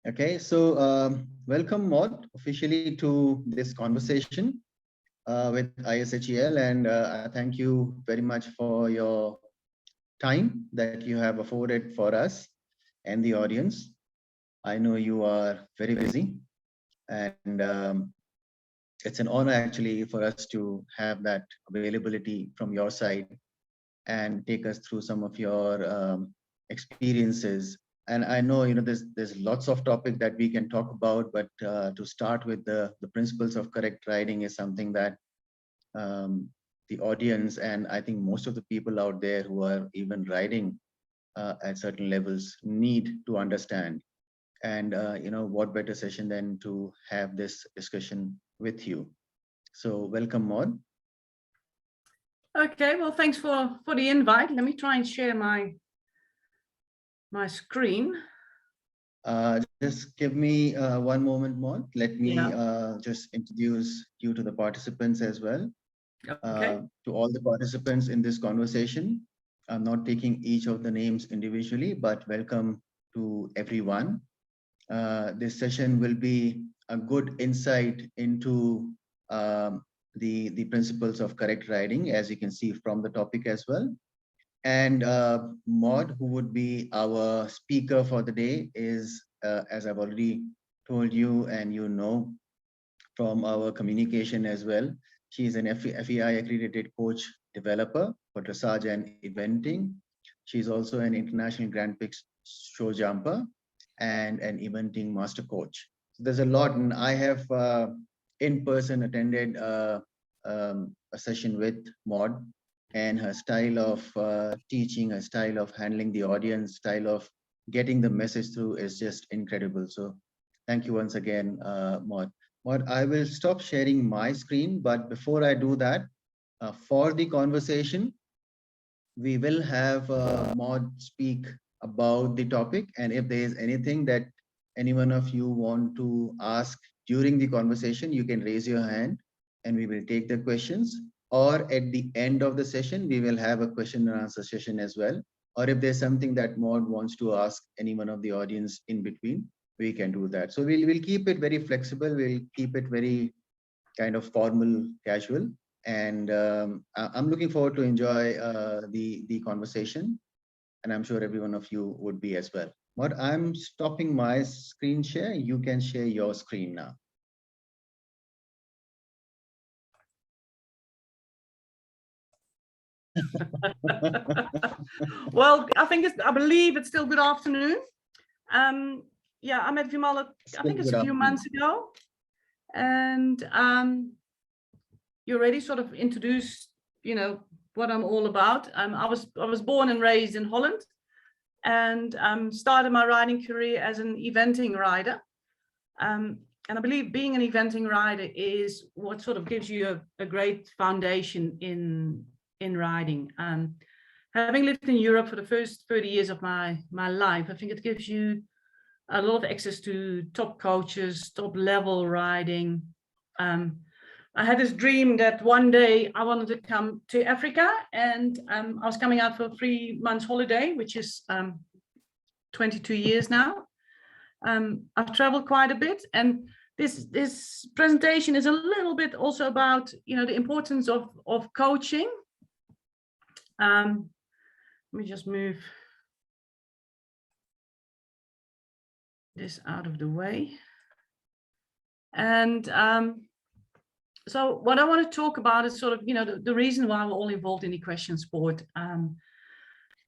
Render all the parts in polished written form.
Okay, so welcome Maud officially to this conversation with ISHEL, and I thank you very much for your time that you have afforded for us and the audience. I know you are very busy, and it's an honor actually for us to have that availability from your side and take us through some of your experiences. And I know there's lots of topic that we can talk about, but to start with the principles of correct riding is something that the audience and I think most of the people out there who are even riding at certain levels need to understand. And what better session than to have this discussion with you. So welcome, Maud. Okay, well, thanks for the invite. Let me try and share my screen. Just give me one moment more. Let me just introduce you to the participants as well. Okay. To all the participants in this conversation, I'm not taking each of the names individually, but welcome to everyone. This session will be a good insight into the principles of correct riding, as you can see from the topic as well. And Maud, who would be our speaker for the day, is, as I've already told you and you know from our communication as well, she's an FEI accredited coach developer for dressage and eventing. She's also an international Grand Prix show jumper and an eventing master coach. So there's a lot, and I have in person attended a session with Maud, and her style of teaching, her style of handling the audience, style of getting the message through is just incredible. So thank you once again, Maud. Maud, I will stop sharing my screen, but before I do that, for the conversation, we will have Maud speak about the topic, and if there is anything that any one of you want to ask during the conversation, you can raise your hand and we will take the questions, or at the end of the session we will have a question and answer session as well, or if there's something that Maud wants to ask any one of the audience in between, we can do that. So we'll keep it very flexible, we'll keep it very kind of formal, casual, and I'm looking forward to enjoy the conversation, and I'm sure every one of you would be as well. But I'm stopping my screen share. You can share your screen now. Well, I believe it's still good afternoon. Yeah, I met Vimal, I think it's a few months ago, and you already sort of introduced, what I'm all about. I was born and raised in Holland, and started my riding career as an eventing rider. And I believe being an eventing rider is what sort of gives you a great foundation in riding. Having lived in Europe for the first 30 years of my life, I think it gives you a lot of access to top coaches, top level riding. I had this dream that one day I wanted to come to Africa, and I was coming out for a 3 months holiday, which is 22 years now. I've traveled quite a bit, and this presentation is a little bit also about the importance of coaching. Let me just move this out of the way. And so what I want to talk about is sort of the reason why we're all involved in equestrian sport.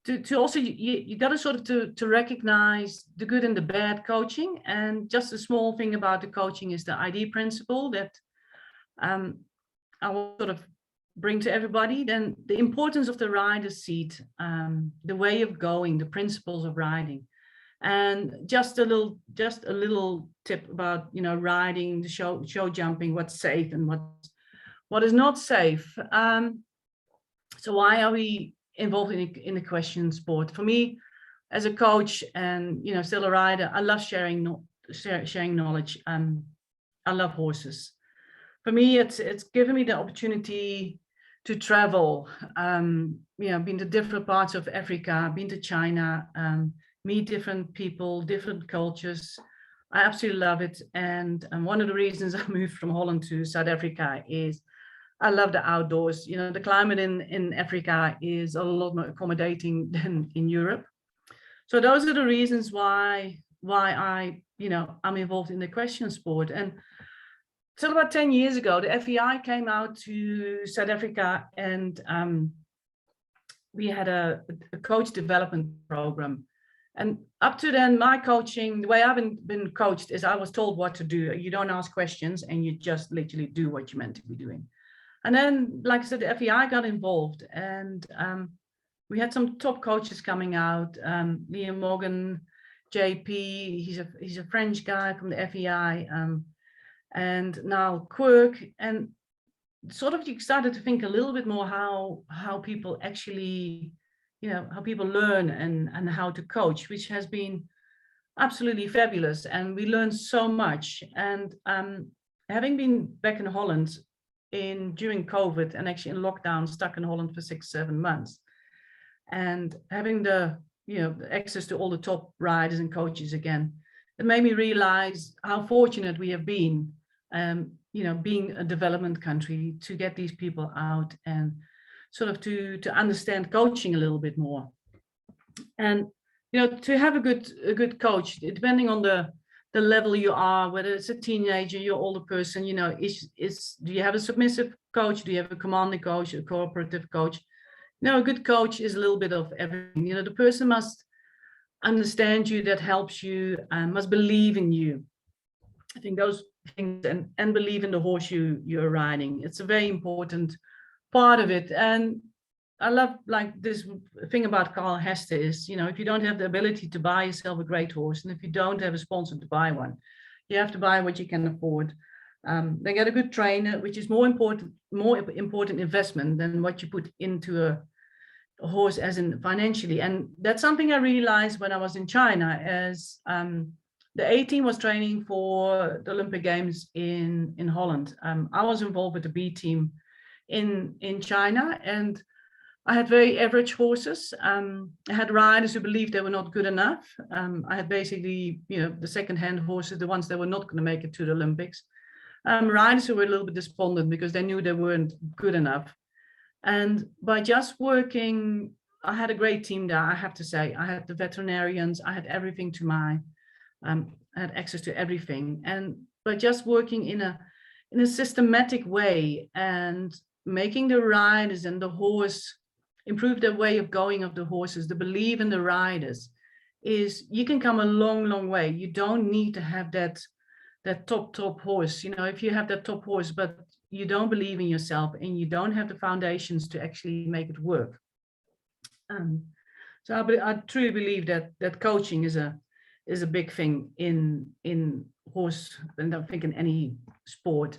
To also you got to sort of to recognize the good and the bad coaching. And just a small thing about the coaching is the ID principle that I will sort of bring to everybody. Then the importance of the rider's seat, the way of going, the principles of riding, and just a little tip about riding, the show jumping, what's safe and what is not safe. So why are we involved in equestrian sport? For me, as a coach and still a rider, I love sharing knowledge. I love horses. For me, it's given me the opportunity to travel, been to different parts of Africa, been to China, meet different people, different cultures, I absolutely love it. And one of the reasons I moved from Holland to South Africa is I love the outdoors. You know, the climate in Africa is a lot more accommodating than in Europe. So those are the reasons why I, you know, I'm involved in the equestrian sport. And so about 10 years ago, the FEI came out to South Africa, and we had a coach development program. And up to then, my coaching, the way I've been coached is I was told what to do. You don't ask questions and you just literally do what you're meant to be doing. And then, like I said, the FEI got involved, and we had some top coaches coming out. Liam Morgan, JP, he's a French guy from the FEI, and now Quirk. And sort of you started to think a little bit more how people actually, you know, how people learn and how to coach, which has been absolutely fabulous. And we learned so much. And having been back in Holland during COVID and actually in lockdown, stuck in Holland for 6-7 months, and having the, you know, access to all the top riders and coaches again, it made me realize how fortunate we have been, you know, being a development country, to get these people out and sort of to understand coaching a little bit more. And, you know, to have a good coach, depending on the level you are, whether it's a teenager, you're older person, you know, do you have a submissive coach? Do you have a commanding coach, a cooperative coach? No, a good coach is a little bit of everything. You know, the person must understand you, that helps you, and must believe in you. I think those things, and believe in the horse you're riding. It's a very important part of it. And I love, like, this thing about Carl Hester is, you know, if you don't have the ability to buy yourself a great horse, and if you don't have a sponsor to buy one, you have to buy what you can afford. Then get a good trainer, which is more important investment than what you put into a horse, as in financially. And that's something I realized when I was in China, as the A team was training for the Olympic Games in Holland. I was involved with the B team in China, and I had very average horses. I had riders who believed they were not good enough. I had basically, you know, the second-hand horses, the ones that were not going to make it to the Olympics. Riders who were a little bit despondent because they knew they weren't good enough. And by just working, I had a great team there, I have to say. I had the veterinarians, I had everything to my, I had access to everything. And by just working in a systematic way and making the riders and the horse improve their way of going of the horses, the belief in the riders, is you can come a long way. You don't need to have that top horse. You know, if you have that top horse, but you don't believe in yourself and you don't have the foundations to actually make it work. So I truly believe that coaching is a big thing in horse, and I think in any sport.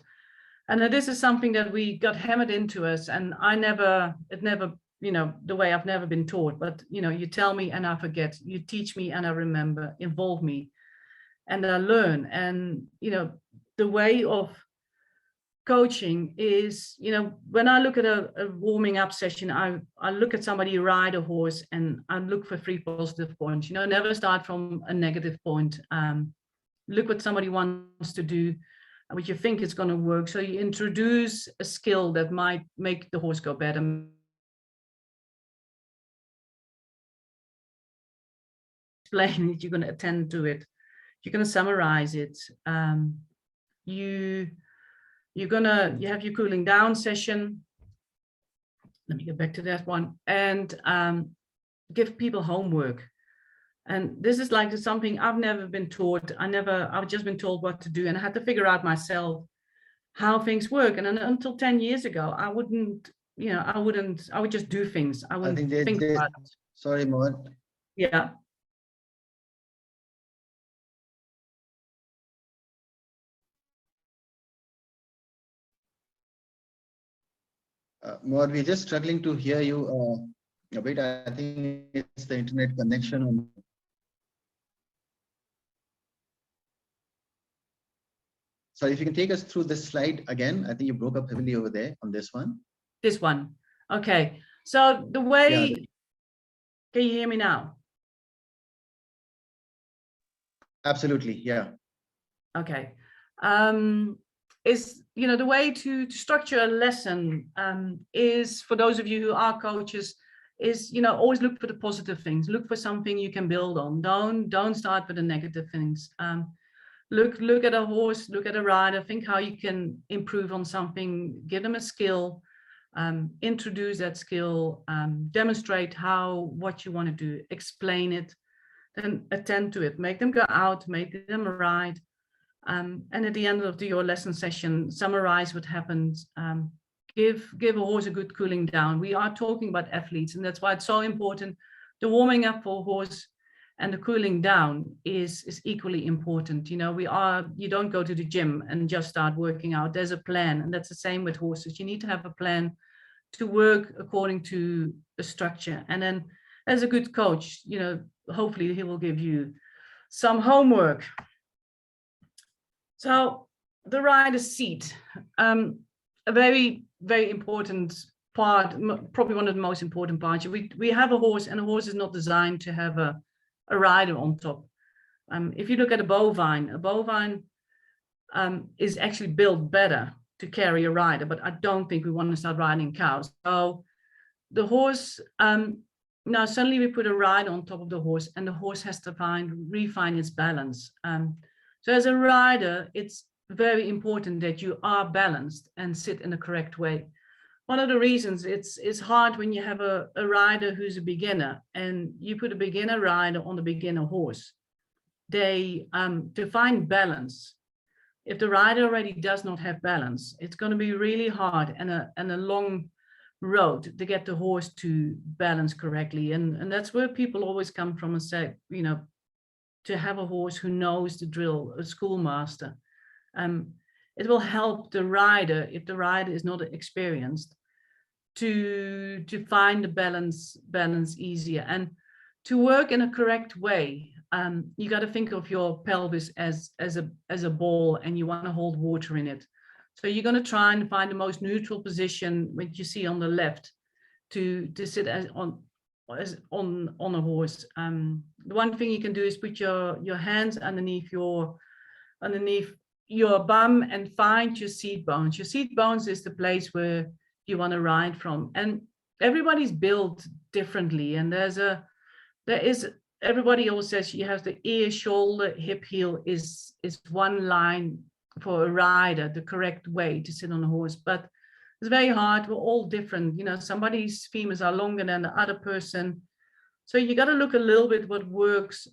And this is something that we got hammered into us, and it never, you know, the way I've never been taught, but, you know, you tell me and I forget, you teach me and I remember, involve me and I learn. And, you know, the way of coaching is, you know, when I look at a warming up session, I look at somebody ride a horse and I look for 3 positive points. You know, never start from a negative point. Look what somebody wants to do, what you think is going to work. So you introduce a skill that might make the horse go better. Explain it, you're going to attend to it, you're going to summarize it. You have your cooling down session. Let me get back to that one. And give people homework. And this is like something I've never been taught. I've just been told what to do, and I had to figure out myself how things work. And until 10 years ago, I would just do things. I wouldn't think about it. Sorry, Maud. Yeah. Maud, we're just struggling to hear you a bit. I think it's the internet connection. So if you can take us through this slide again. I think you broke up heavily over there on this one. This one. Okay. So the way, can you hear me now? Absolutely, yeah. Okay. Is, you know, the way to structure a lesson is, for those of you who are coaches, is, you know, always look for the positive things. Look for something you can build on. Don't start with the negative things. Look at a horse, look at a rider, think how you can improve on something, give them a skill, introduce that skill, demonstrate what you want to do, explain it, then attend to it, make them go out, make them ride. And at the end of your lesson session, summarize what happened. Give a horse a good cooling down. We are talking about athletes, and that's why it's so important. The warming up for a horse and the cooling down is equally important. You know, you don't go to the gym and just start working out. There's a plan, and that's the same with horses. You need to have a plan to work according to the structure. And then as a good coach, you know, hopefully he will give you some homework. So the rider's seat, a very, very important part, probably one of the most important parts. We have a horse, and a horse is not designed to have a rider on top. If you look at a bovine is actually built better to carry a rider, but I don't think we want to start riding cows. So the horse, now suddenly we put a rider on top of the horse, and the horse has to refine its balance. So as a rider, it's very important that you are balanced and sit in the correct way. One of the reasons it's hard when you have a rider who's a beginner, and you put a beginner rider on a beginner horse. To find balance, if the rider already does not have balance, it's going to be really hard and a long road to get the horse to balance correctly. And that's where people always come from and say, you know, to have a horse who knows the drill, a schoolmaster. It will help the rider, if the rider is not experienced, to find the balance easier and to work in a correct way. You got to think of your pelvis as a ball, and you want to hold water in it. So you're going to try and find the most neutral position, which you see on the left, to sit on a horse. The one thing you can do is put your hands underneath your bum and find your seat bones. Your seat bones is the place where you want to ride from, and everybody's built differently. And everybody always says you have the ear, shoulder, hip, heel is one line for a rider, the correct way to sit on a horse. But it's very hard. We're all different. You know, somebody's femurs are longer than the other person. So you got to look a little bit what works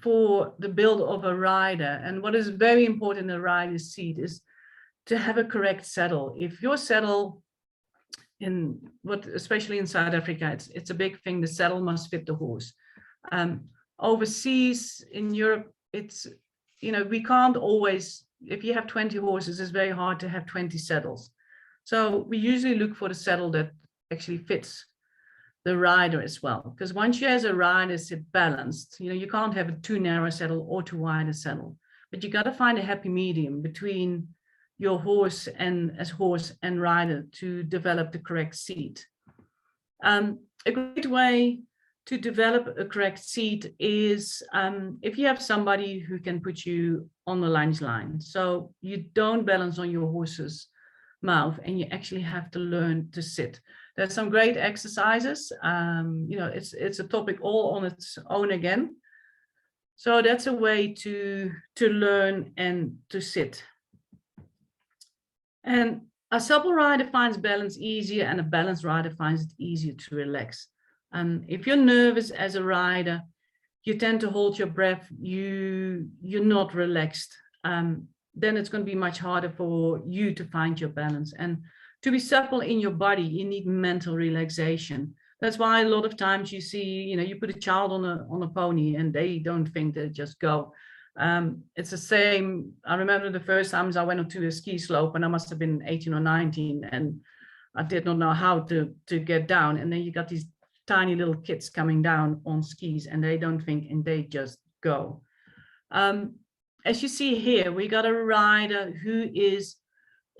for the build of a rider. And what is very important in a rider's seat is to have a correct saddle. If your saddle, especially in South Africa, it's a big thing. The saddle must fit the horse. Overseas in Europe, it's, you know, we can't always, if you have 20 horses, it's very hard to have 20 saddles. So we usually look for the saddle that actually fits the rider as well. Because once you as a rider sit balanced, you know, you can't have a too narrow saddle or too wide a saddle, but you got to find a happy medium between your horse and rider to develop the correct seat. A great way to develop a correct seat is if you have somebody who can put you on the lunge line. So you don't balance on your horse's mouth, and you actually have to learn to sit. There's some great exercises. You know, it's a topic all on its own again. So that's a way to learn and to sit. And a supple rider finds balance easier, and a balanced rider finds it easier to relax. If you're nervous as a rider, you tend to hold your breath, you're not relaxed. Then it's going to be much harder for you to find your balance. And to be supple in your body, you need mental relaxation. That's why a lot of times you see, you know, you put a child on a pony and they don't think, they just go. It's the same. I remember the first times I went onto a ski slope, and I must have been 18 or 19, and I did not know how to get down. And then you got these tiny little kids coming down on skis, and they don't think, and they just go. As you see here, we got a rider who is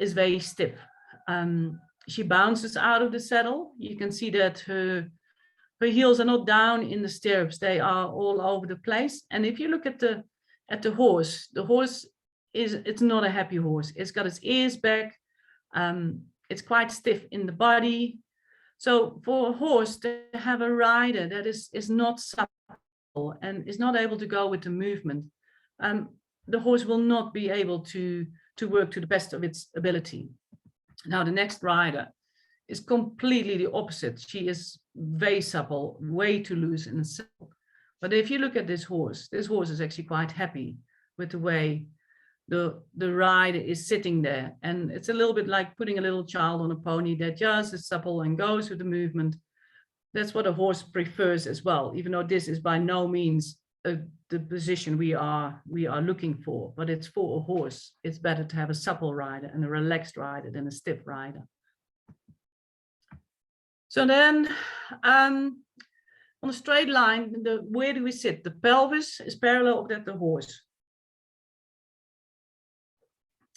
very stiff. She bounces out of the saddle. You can see that her heels are not down in the stirrups. They are all over the place. And if you look at the at the horse it's not a happy horse. It's got its ears back. It's quite stiff in the body. So for a horse to have a rider that is not supple and is not able to go with the movement, the horse will not be able to work to the best of its ability. Now the next rider is completely the opposite. She is very supple, way too loose and supple. But if you look at this horse is actually quite happy with the way the rider is sitting there. And it's a little bit like putting a little child on a pony that just is supple and goes with the movement. That's what a horse prefers as well, even though this is by no means the position we are looking for, but it's for a horse. It's better to have a supple rider and a relaxed rider than a stiff rider. So then on a straight line, where do we sit? The pelvis is parallel with the horse.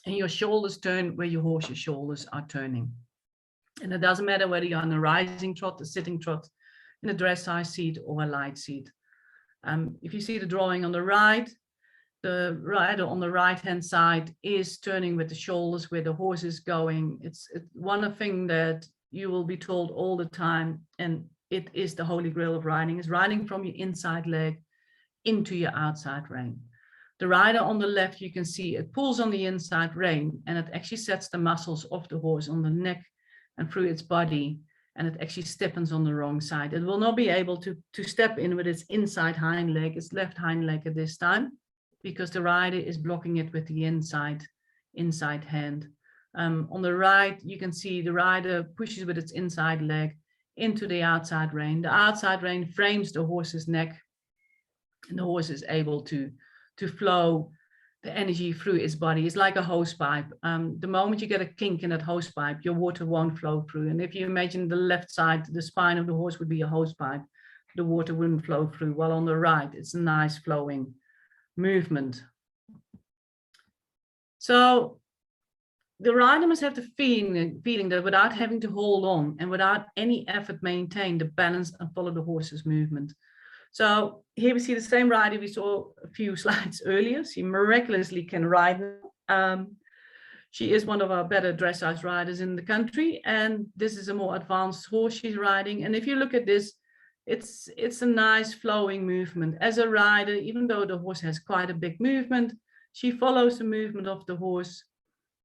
And your shoulders turn where your horse's shoulders are turning. And it doesn't matter whether you're on a rising trot, a sitting trot, in a dressage seat or a light seat. If you see the drawing on the right, the rider on the right-hand side is turning with the shoulders where the horse is going. It's one thing that you will be told all the time, and it is the holy grail of riding, is riding from your inside leg into your outside rein. The rider on the left, you can see it pulls on the inside rein, and it actually sets the muscles of the horse on the neck and through its body, and it actually stiffens on the wrong side. It will not be able to step in with its inside hind leg, its left hind leg at this time, because the rider is blocking it with the inside hand. On the right, you can see the rider pushes with its inside leg into the outside rein. The outside rein frames the horse's neck, and the horse is able to flow the energy through its body. It's like a hose pipe. The moment you get a kink in that hose pipe, your water won't flow through. And if you imagine the left side, the spine of the horse would be a hose pipe, the water wouldn't flow through. While on the right, it's a nice flowing movement. So the rider must have the feeling that without having to hold on and without any effort maintain the balance and follow the horse's movement. So here we see the same rider we saw a few slides earlier. She miraculously can ride. She is one of our better dressage riders in the country, and this is a more advanced horse she's riding. And if you look at this, it's a nice flowing movement. As a rider, even though the horse has quite a big movement, she follows the movement of the horse.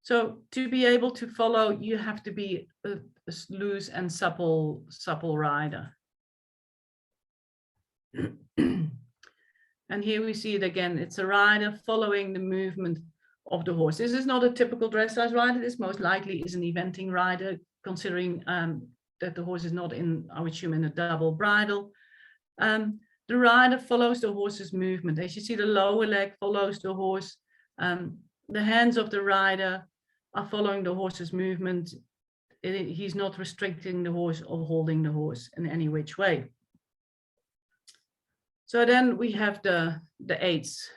So to be able to follow, you have to be a loose and supple rider. And here we see it again. It's a rider following the movement of the horse. This is not a typical dressage rider. This most likely is an eventing rider, considering that the horse is not in, I would assume, in a double bridle. The rider follows the horse's movement. As you see, the lower leg follows the horse. The hands of the rider are following the horse's movement. He's not restricting the horse or holding the horse in any which way. So then we have the aids.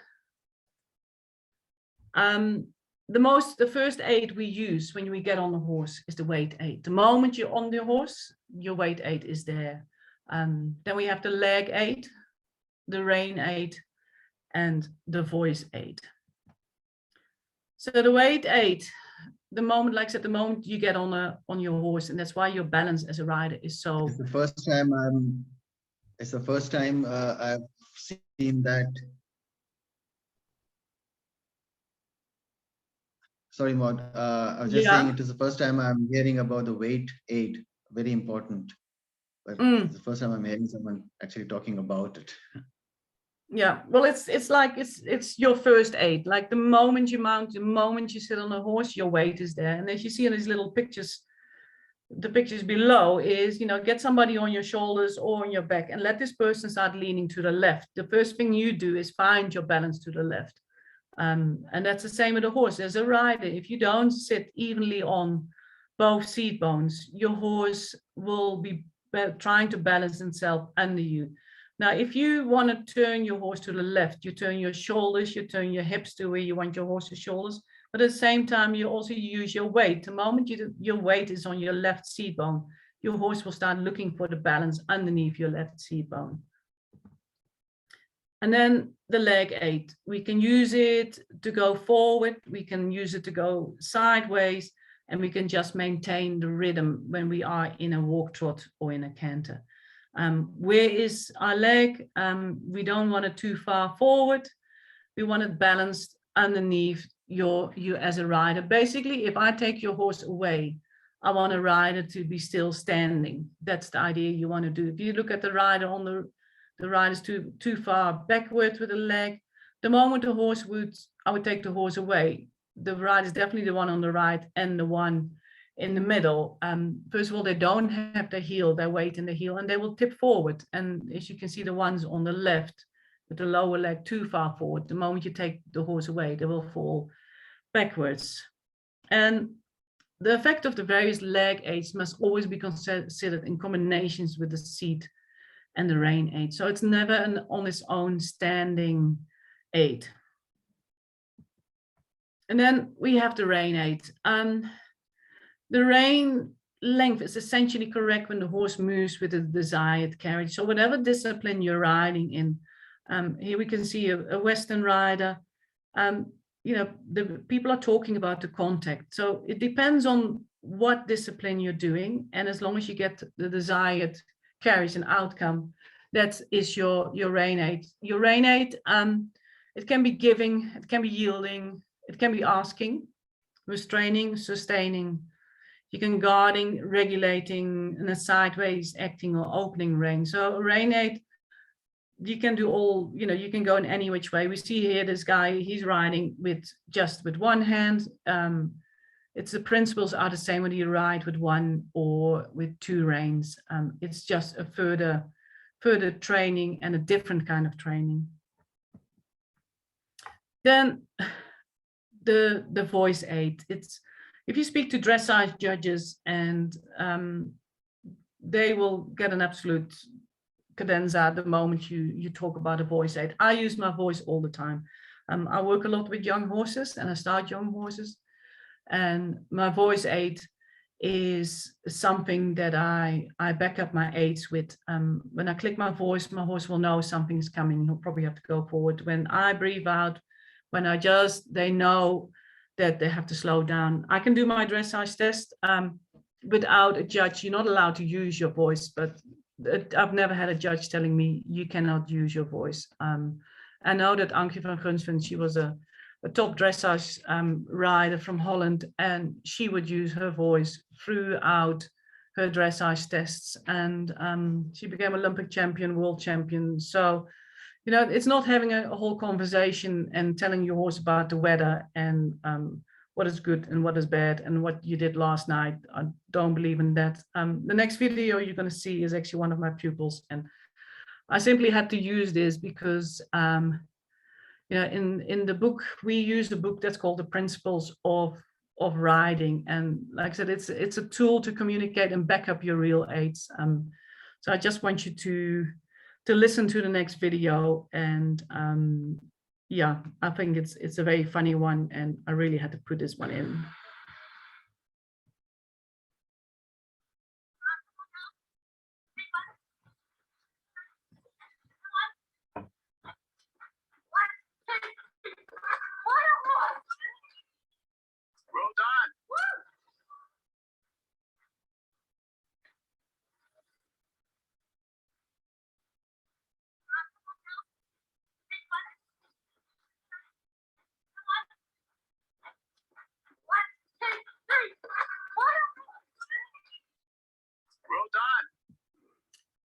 The first aid we use when we get on the horse is the weight aid. The moment you're on the horse, your weight aid is there. Then we have the leg aid, the rein aid, and the voice aid. So the weight aid, the moment, like I said, the moment you get on your horse, and that's why your balance as a rider is so. It's the first time I've seen that. Sorry, Maud. I was just saying it is the first time I'm hearing about the weight aid. Very important. But it's the first time I'm hearing someone actually talking about it. Yeah, well, it's like it's your first aid. Like the moment you mount, the moment you sit on a horse, your weight is there. And as you see in these little pictures, the pictures below is, get somebody on your shoulders or on your back and let this person start leaning to the left. The first thing you do is find your balance to the left. And that's the same with a horse. As a rider, if you don't sit evenly on both seat bones, your horse will be trying to balance himself under you. Now, if you want to turn your horse to the left, you turn your shoulders, you turn your hips to where you want your horse's shoulders. But at the same time, you also use your weight. The moment your weight is on your left seat bone, your horse will start looking for the balance underneath your left seat bone. And then the leg aid, we can use it to go forward, we can use it to go sideways, and we can just maintain the rhythm when we are in a walk trot or in a canter. Where is our leg? We don't want it too far forward. We want it balanced underneath you as a rider. Basically, if I take your horse away, I want a rider to be still standing. That's the idea you want to do. If you look at the rider on the rider's too far backward with the leg, the moment the horse I would take the horse away, the rider is definitely the one on the right and the one in the middle. First of all, they don't have their heel, their weight in the heel, and they will tip forward. And as you can see, the ones on the left with the lower leg too far forward, the moment you take the horse away, they will fall backwards. And the effect of the various leg aids must always be considered in combinations with the seat and the rein aid. So it's never on its own standing aid. And then we have the rein aid. The rein length is essentially correct when the horse moves with the desired carriage. So whatever discipline you're riding in, here we can see a Western rider. You know, the people are talking about the contact. So it depends on what discipline you're doing. And as long as you get the desired carries an outcome, that is your rein aid. Your rein aid, it can be giving, it can be yielding, it can be asking, restraining, sustaining. You can guarding, regulating, and a sideways acting or opening rein. So a rein aid, you can do all, you know, you can go in any which way. We see here this guy, he's riding with just with one hand. It's the principles are the same whether you ride with one or with two reins. It's just a further training and a different kind of training. Then the voice aid. It's if you speak to dressage judges and they will get an absolute cadenza the moment you talk about a voice aid. I use my voice all the time. I work a lot with young horses and I start young horses. And my voice aid is something that I back up my aids with. When I click my horse will know something is coming. He'll probably have to go forward. When I breathe out, when they know that they have to slow down. I can do my dressage test without a judge. You're not allowed to use your voice, but I've never had a judge telling me you cannot use your voice. I know that Ankie van Gunsven, she was a top dressage rider from Holland, and she would use her voice throughout her dressage tests, and she became Olympic champion, world champion. So, you know, it's not having a whole conversation and telling your horse about the weather and what is good and what is bad and what you did last night. I don't believe in that. The next video you're going to see is actually one of my pupils, and I simply had to use this because you know, in the book, we use a book that's called The Principles of Riding. And like I said, it's a tool to communicate and back up your real aids. So I just want you to listen to the next video. And yeah, I think it's a very funny one. And I really had to put this one in.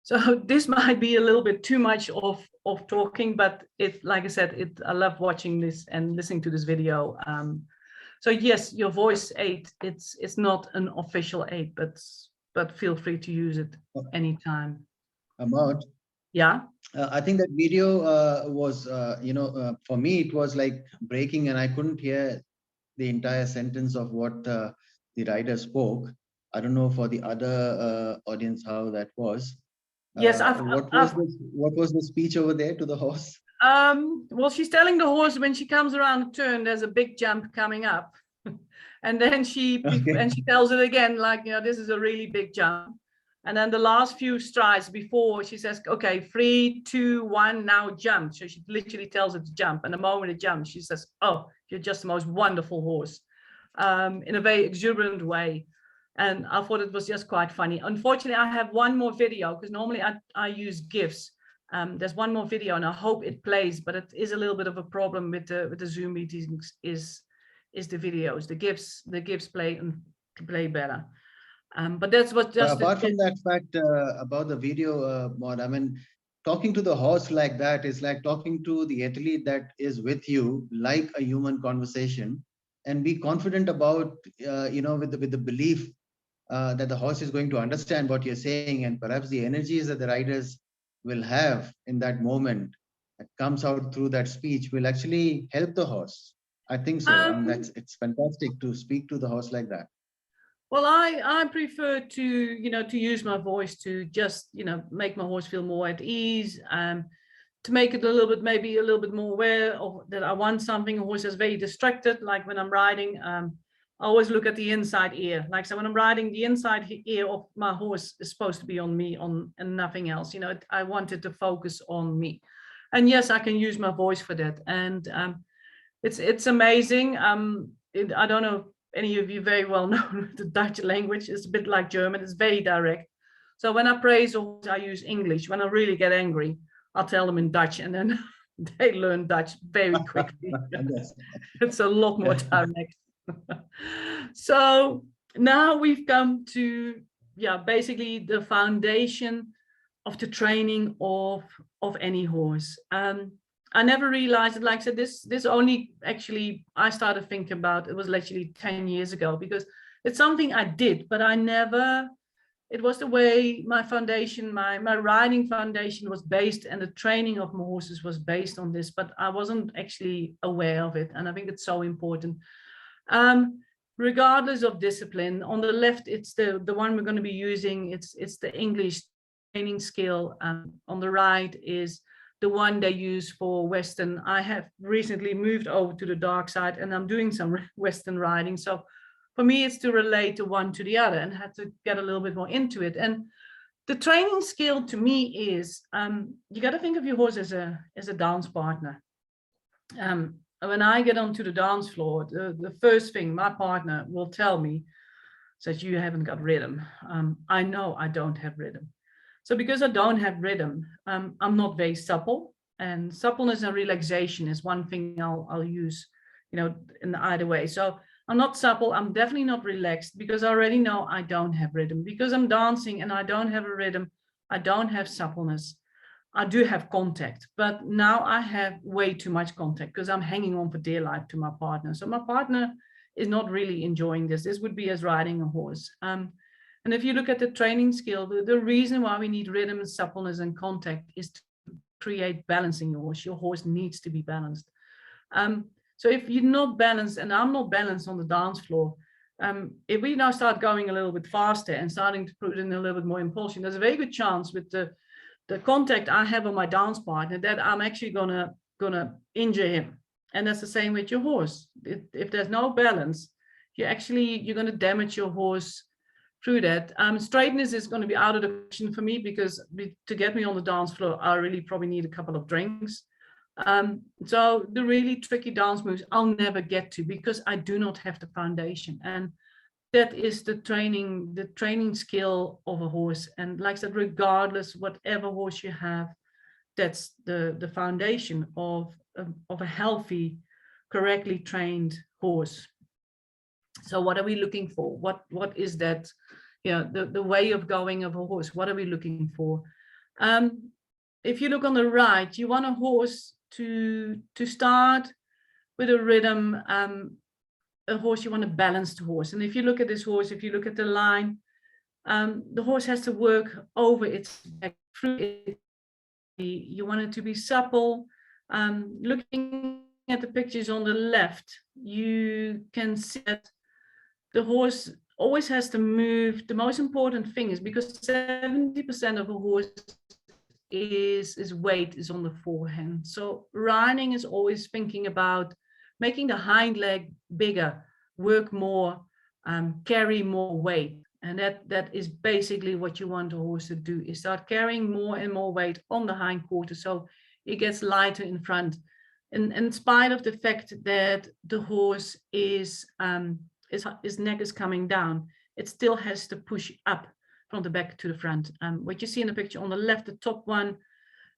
So this might be a little bit too much of talking, but like I said, I love watching this and listening to this video. So yes, your voice aid, it's not an official aid, but feel free to use it anytime. Amount. Yeah. I think that video was, you know, for me, it was like breaking and I couldn't hear the entire sentence of what the rider spoke. I don't know for the other audience how that was. Yes, what was the speech over there to the horse? Well, she's telling the horse when she comes around the turn, there's a big jump coming up, and then she tells it again, like, you know, this is a really big jump, And then the last few strides before she says, okay, 3, 2, 1, now jump. So she literally tells it to jump. And the moment it jumps, she says, oh, you're just the most wonderful horse, in a very exuberant way. And I thought it was just quite funny. Unfortunately, I have one more video because normally I use GIFs. There's one more video and I hope it plays, but it is a little bit of a problem with the Zoom meetings is the videos. The GIFs play better. But that's what just apart from that fact about the video, Maud, I mean, talking to the horse like that is like talking to the athlete that is with you, like a human conversation, and be confident about, with the belief that the horse is going to understand what you're saying, and perhaps the energies that the riders will have in that moment that comes out through that speech will actually help the horse. I think so. I mean, it's fantastic to speak to the horse like that. Well, I prefer to, to use my voice to just, make my horse feel more at ease, to make it maybe a little bit more aware of that I want something. A horse is very distracted, like when I'm riding, I always look at the inside ear. Like, so when I'm riding, the inside ear of my horse is supposed to be on me, and nothing else. I want it to focus on me. And yes, I can use my voice for that. And it's amazing. I don't know, any of you very well know the Dutch language is a bit like German. It's very direct. So when I praise a horse, I use English. When I really get angry, I'll tell them in Dutch, and then they learn Dutch very quickly. It's a lot more direct. So now we've come to, basically the foundation of the training of any horse. I never realized it. Like I said, this only actually I started thinking about, it was literally 10 years ago, because it's something I did, but it was the way my foundation, my riding foundation was based, and the training of my horses was based on this, but I wasn't actually aware of it. And I think it's so important. Regardless of discipline, on the left, it's the one we're going to be using. It's the English training skill. On the right is the one they use for Western. I have recently moved over to the dark side, and I'm doing some Western riding. So for me, it's to relate the one to the other and had to get a little bit more into it. And the training skill to me is, you got to think of your horse as a dance partner. When I get onto the dance floor, the first thing my partner will tell me is, you haven't got rhythm. I know I don't have rhythm. So because I don't have rhythm, I'm not very supple, and suppleness and relaxation is one thing I'll use, in either way. So I'm not supple, I'm definitely not relaxed, because I already know I don't have rhythm. Because I'm dancing and I don't have a rhythm, I don't have suppleness. I do have contact, but now I have way too much contact because I'm hanging on for dear life to my partner. So my partner is not really enjoying this. This would be as riding a horse. And if you look at the training skill, the reason why we need rhythm and suppleness and contact is to create balance in your horse. Your horse needs to be balanced. So if you're not balanced, and I'm not balanced on the dance floor, if we now start going a little bit faster and starting to put in a little bit more impulsion, there's a very good chance with the contact I have on my dance partner that I'm actually gonna injure him. And that's the same with your horse. If there's no balance, you're gonna damage your horse through that. Straightness is going to be out of the question for me, because to get me on the dance floor, I really probably need a couple of drinks. So the really tricky dance moves I'll never get to, because I do not have the foundation. And that is the training skill of a horse. And like I said, regardless, whatever horse you have, that's the foundation of a healthy, correctly trained horse. So what are we looking for? What is that, the way of going of a horse? What are we looking for? If you look on the right, you want a horse to start with a rhythm. A horse, you want a balanced horse. And if you look at this horse, if you look at the line, the horse has to work over its back, through it. You want it to be supple. Looking at the pictures on the left, you can see that the horse always has to move. The most important thing is, because 70% of a horse is weight is on the forehand. So riding is always thinking about making the hind leg bigger, work more, carry more weight. And that is basically what you want a horse to do, is start carrying more and more weight on the hindquarter, so it gets lighter in front. And in spite of the fact that the horse his neck is coming down, it still has to push up from the back to the front. What you see in the picture on the left, the top one,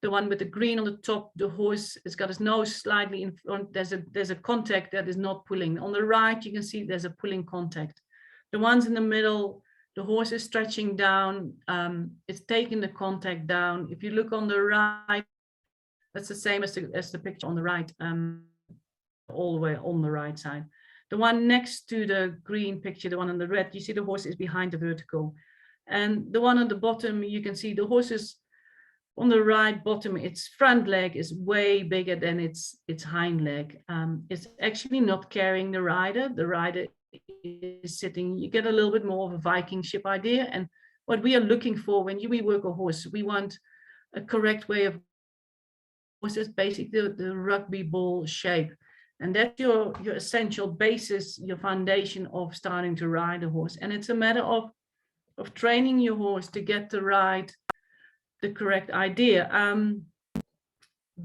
the one with the green on the top, the horse has got his nose slightly in front. There's a contact that is not pulling. On the right, you can see there's a pulling contact. The ones in the middle, the horse is stretching down. It's taking the contact down. If you look on the right, that's the same as the picture on the right, all the way on the right side. The one next to the green picture, the one on the red, you see the horse is behind the vertical. And the one on the bottom, you can see the horse is on the right bottom, its front leg is way bigger than its hind leg. It's actually not carrying the rider. The rider is sitting. You get a little bit more of a Viking ship idea. And what we are looking for when we work a horse, we want a correct way of horse is basically the rugby ball shape. And that's your essential basis, your foundation of starting to ride a horse. And it's a matter of training your horse to get to ride the correct idea.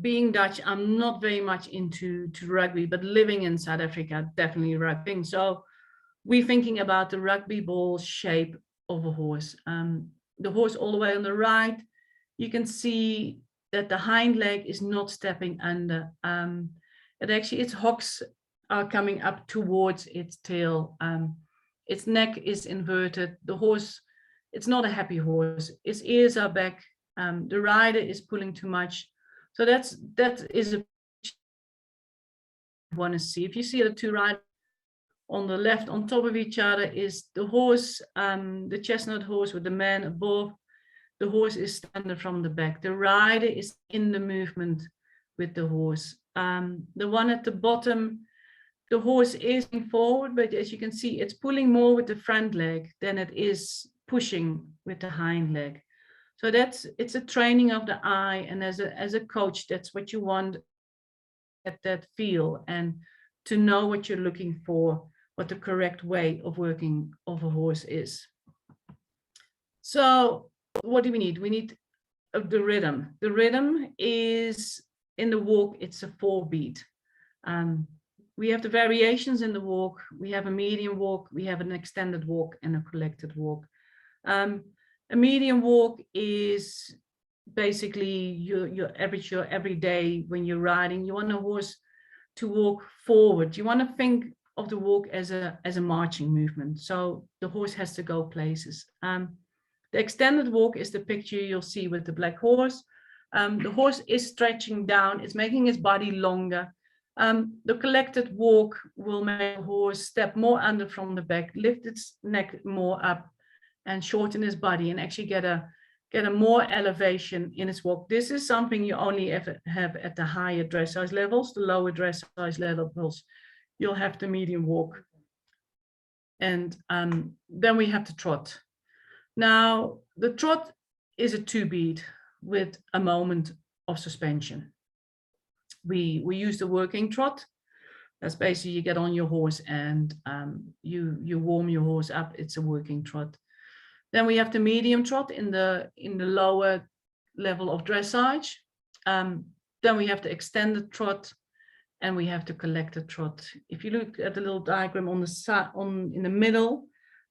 Being Dutch, I'm not very much into rugby, but living in South Africa, definitely rugby. So we're thinking about the rugby ball shape of a horse. The horse all the way on the right, you can see that the hind leg is not stepping under. Its hocks are coming up towards its tail. Its neck is inverted. The horse, it's not a happy horse. Its ears are back. The rider is pulling too much. So that is a want to see. If you see the two riders on the left on top of each other is the horse, the chestnut horse with the man above. The horse is standing from the back. The rider is in the movement with the horse. The one at the bottom, the horse is moving forward, but as you can see, it's pulling more with the front leg than it is pushing with the hind leg. So it's a training of the eye, and as a coach, that's what you want at that feel, and to know what you're looking for, what the correct way of working of a horse is. So what do we need? We need the rhythm. The rhythm is in the walk, it's a 4-beat. We have the variations in the walk. We have a medium walk, we have an extended walk, and a collected walk. A medium walk is basically your average, your every day when you're riding. You want a horse to walk forward. You want to think of the walk as a marching movement. So the horse has to go places. The extended walk is the picture you'll see with the black horse. The horse is stretching down, it's making its body longer. The collected walk will make the horse step more under from the back, lift its neck more up, and shorten his body, and actually get a more elevation in its walk. This is something you only have at the higher dressage levels. The lower dressage levels, you'll have the medium walk. And then we have the trot. Now, the trot is a 2-beat with a moment of suspension. We use the working trot. That's basically you get on your horse and you warm your horse up. It's a working trot. Then we have the medium trot in the lower level of dressage. Then we have the extended trot, and we have the collected trot. If you look at the little diagram on the side, in the middle,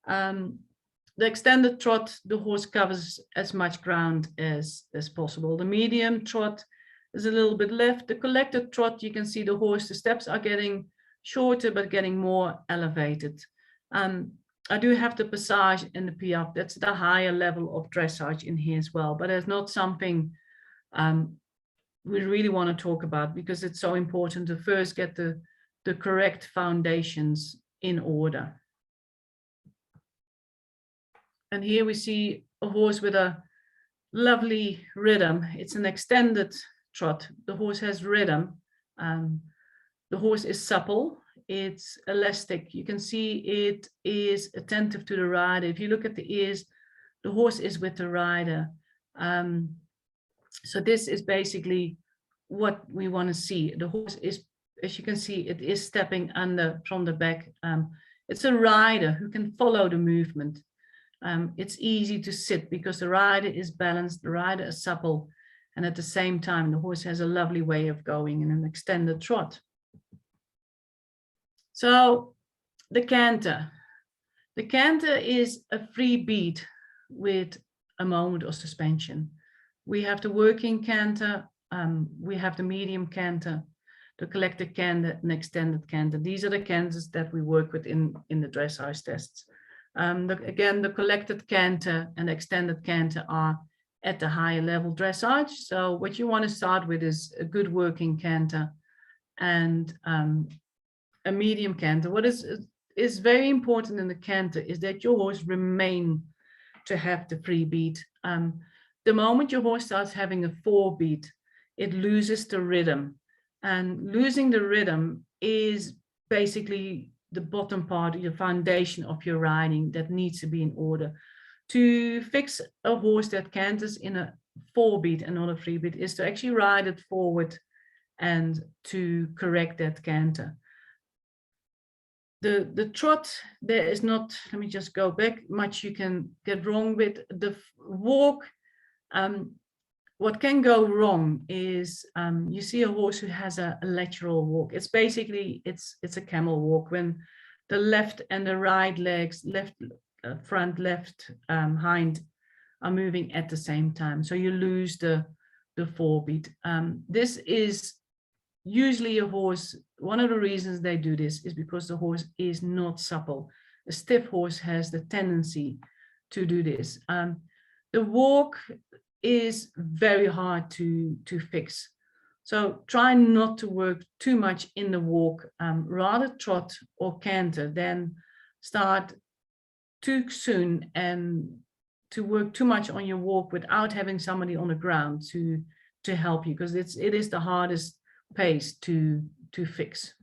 the extended trot, the horse covers as much ground as possible. The medium trot is a little bit left. The collected trot, you can see the horse, the steps are getting shorter, but getting more elevated. I do have the passage and the piaffe. That's the higher level of dressage in here as well, but it's not something we really want to talk about, because it's so important to first get the correct foundations in order. And here we see a horse with a lovely rhythm. It's an extended trot. The horse has rhythm. The horse is supple. It's elastic. You can see it is attentive to the rider. If you look at the ears, the horse is with the rider. So this is basically what we want to see. The horse is, as you can see, it is stepping under from the back. It's a rider who can follow the movement. It's easy to sit because the rider is balanced, the rider is supple, and at the same time, the horse has a lovely way of going in an extended trot. So the canter. The canter is a free beat with a moment of suspension. We have the working canter, we have the medium canter, the collected canter, and extended canter. These are the canters that we work with in the dressage tests. Again, the collected canter and extended canter are at the higher level dressage. So what you want to start with is a good working canter and a medium canter. What is very important in the canter is that your horse remain to have the free beat. The moment your horse starts having a four beat, it loses the rhythm. And losing the rhythm is basically the bottom part, the foundation of your riding that needs to be in order. To fix a horse that canters in a four beat and not a free beat is to actually ride it forward and to correct that canter. The trot, there is not, let me just go back, much you can get wrong with. The walk, what can go wrong is you see a horse who has a lateral walk. It's basically, it's a camel walk when the left and the right legs, left front, left hind are moving at the same time. So you lose the four beat. This is usually a horse, one of the reasons they do this is because the horse is not supple. A stiff horse has the tendency to do this. The walk is very hard to fix. So try not to work too much in the walk, rather trot or canter than start too soon and to work too much on your walk without having somebody on the ground to help you, because it is the hardest pace to fix.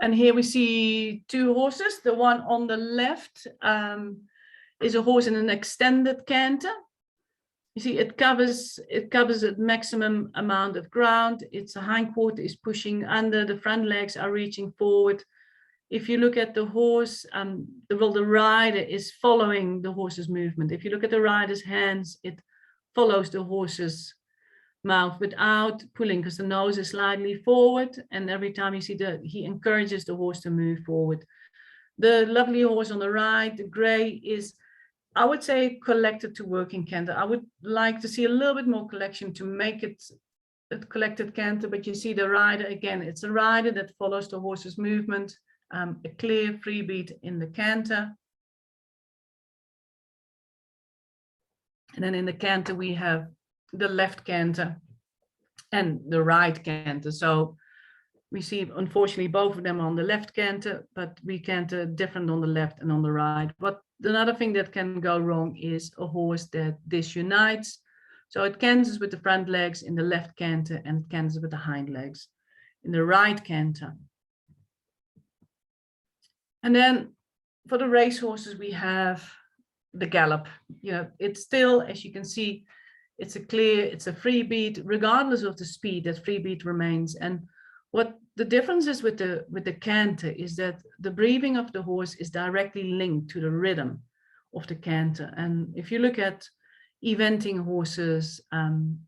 And here we see two horses. The one on the left is a horse in an extended canter. You see, it covers a maximum amount of ground. Its hindquarter is pushing under, the front legs are reaching forward. If you look at the horse, the rider is following the horse's movement. If you look at the rider's hands, it follows the horse's mouth without pulling, because the nose is slightly forward, and every time you see he encourages the horse to move forward. The lovely horse on the right, the gray, is, I would say, collected to working canter. I would like to see a little bit more collection to make it a collected canter, but you see the rider again, it's a rider that follows the horse's movement, a clear free beat in the canter. And then in the canter we have the left canter and the right canter. So we see, unfortunately, both of them on the left canter, but we canter different on the left and on the right. But another thing that can go wrong is a horse that disunites. So it canters with the front legs in the left canter and it canters with the hind legs in the right canter. And then for the race horses, we have the gallop. You know, it's still, as you can see, it's a free beat, regardless of the speed, that free beat remains. And what the difference is with the canter is that the breathing of the horse is directly linked to the rhythm of the canter. And if you look at eventing horses, and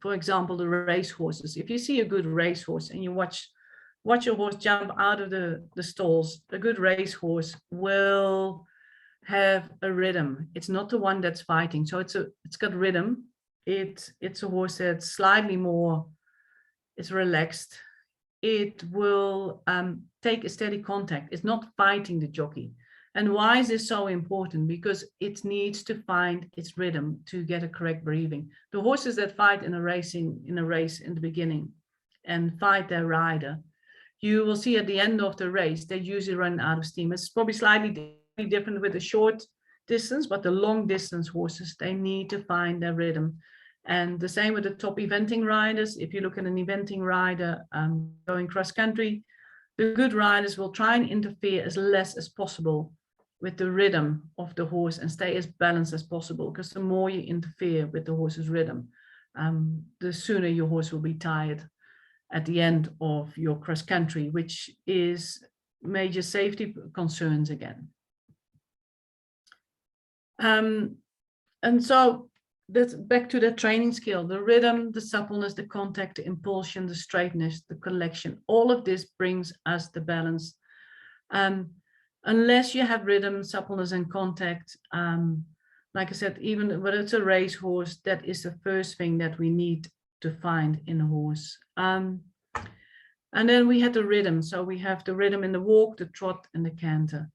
for example, the race horses, if you see a good race horse and you watch your horse jump out of the stalls, a good race horse will have a rhythm. It's not the one that's fighting. So it's got rhythm. It's a horse that's slightly more, it's relaxed. It will take a steady contact. It's not fighting the jockey. And why is this so important? Because it needs to find its rhythm to get a correct breathing. The horses that fight in a race in the beginning and fight their rider, you will see at the end of the race, they usually run out of steam. It's probably slightly different with the short distance, but the long distance horses, they need to find their rhythm. And the same with the top eventing riders. If you look at an eventing rider going cross country, the good riders will try and interfere as less as possible with the rhythm of the horse and stay as balanced as possible, because the more you interfere with the horse's rhythm, the sooner your horse will be tired at the end of your cross country, which is major safety concerns again. And so that's back to the training skill, the rhythm, the suppleness, the contact, the impulsion, the straightness, the collection. All of this brings us the balance. Unless you have rhythm, suppleness, and contact, like I said, even when it's a race horse, that is the first thing that we need to find in a horse. And then we had the rhythm. So we have the rhythm in the walk, the trot, and the canter.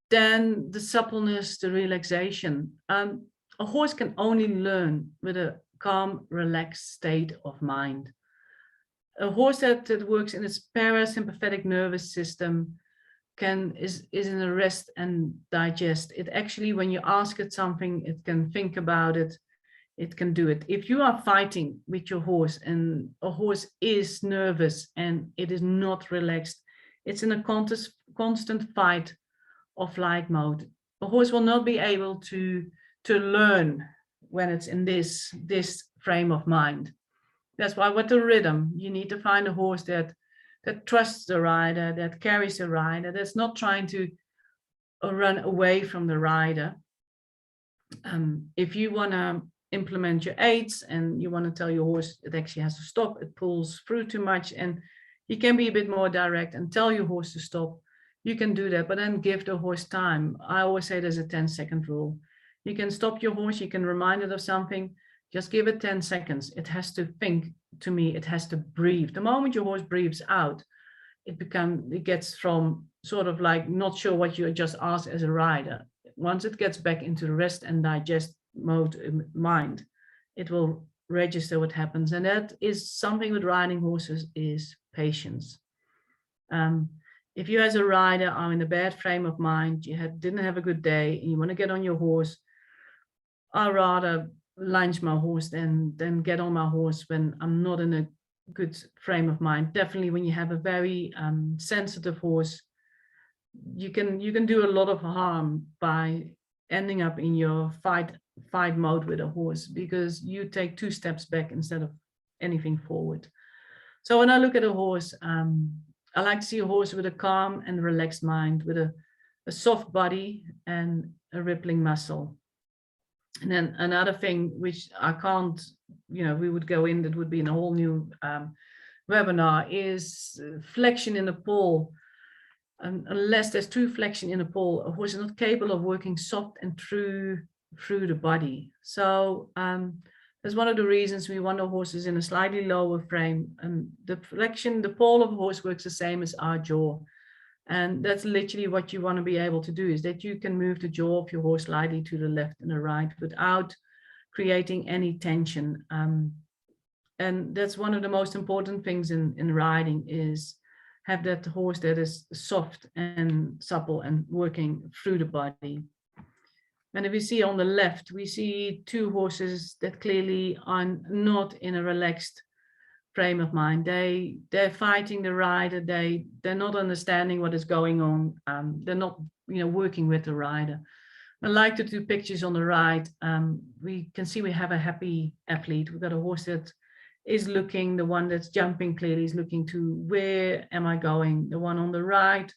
Then the suppleness, the relaxation. A horse can only learn with a calm, relaxed state of mind. A horse that works in its parasympathetic nervous system is in a rest and digest. It actually, when you ask it something, it can think about it. It can do it. If you are fighting with your horse and a horse is nervous and it is not relaxed, it's in a constant fight or flight mode. A horse will not be able to learn when it's in this frame of mind. That's why with the rhythm, you need to find a horse that trusts the rider, that carries the rider, that's not trying to run away from the rider. If you want to implement your aids and you want to tell your horse it actually has to stop, it pulls through too much, and you can be a bit more direct and tell your horse to stop, you can do that, but then give the horse time. I always say there's a 10-second rule. You can stop your horse, you can remind it of something, just give it 10 seconds. It has to think, to me, it has to breathe. The moment your horse breathes out, it gets from sort of like not sure what you just asked as a rider. Once it gets back into the rest and digest mode mind, it will register what happens. And that is something with riding horses, is patience. If you as a rider are in a bad frame of mind, you didn't have a good day, and you want to get on your horse, I'd rather lunge my horse than get on my horse when I'm not in a good frame of mind. Definitely when you have a very sensitive horse, you can do a lot of harm by ending up in your fight mode with a horse, because you take 2 steps back instead of anything forward. So when I look at a horse, I like to see a horse with a calm and relaxed mind, with a soft body and a rippling muscle. And then another thing, which I can't, we would go in, that would be in a whole new webinar, is flexion in the poll. Unless there's true flexion in the poll, a horse is not capable of working soft and through the body. So that's one of the reasons we want our horses in a slightly lower frame. And the flexion, the poll of a horse works the same as our jaw. And that's literally what you want to be able to do, is that you can move the jaw of your horse slightly to the left and the right without creating any tension. And that's one of the most important things in riding, is have that horse that is soft and supple and working through the body. And if we see on the left, we see 2 horses that clearly are not in a relaxed frame of mind. They're fighting the rider. They're not understanding what is going on. They're not, working with the rider. I like the 2 pictures on the right. We can see we have a happy athlete. We've got a horse that is looking, the one that's jumping clearly is looking to, where am I going? The one on the right,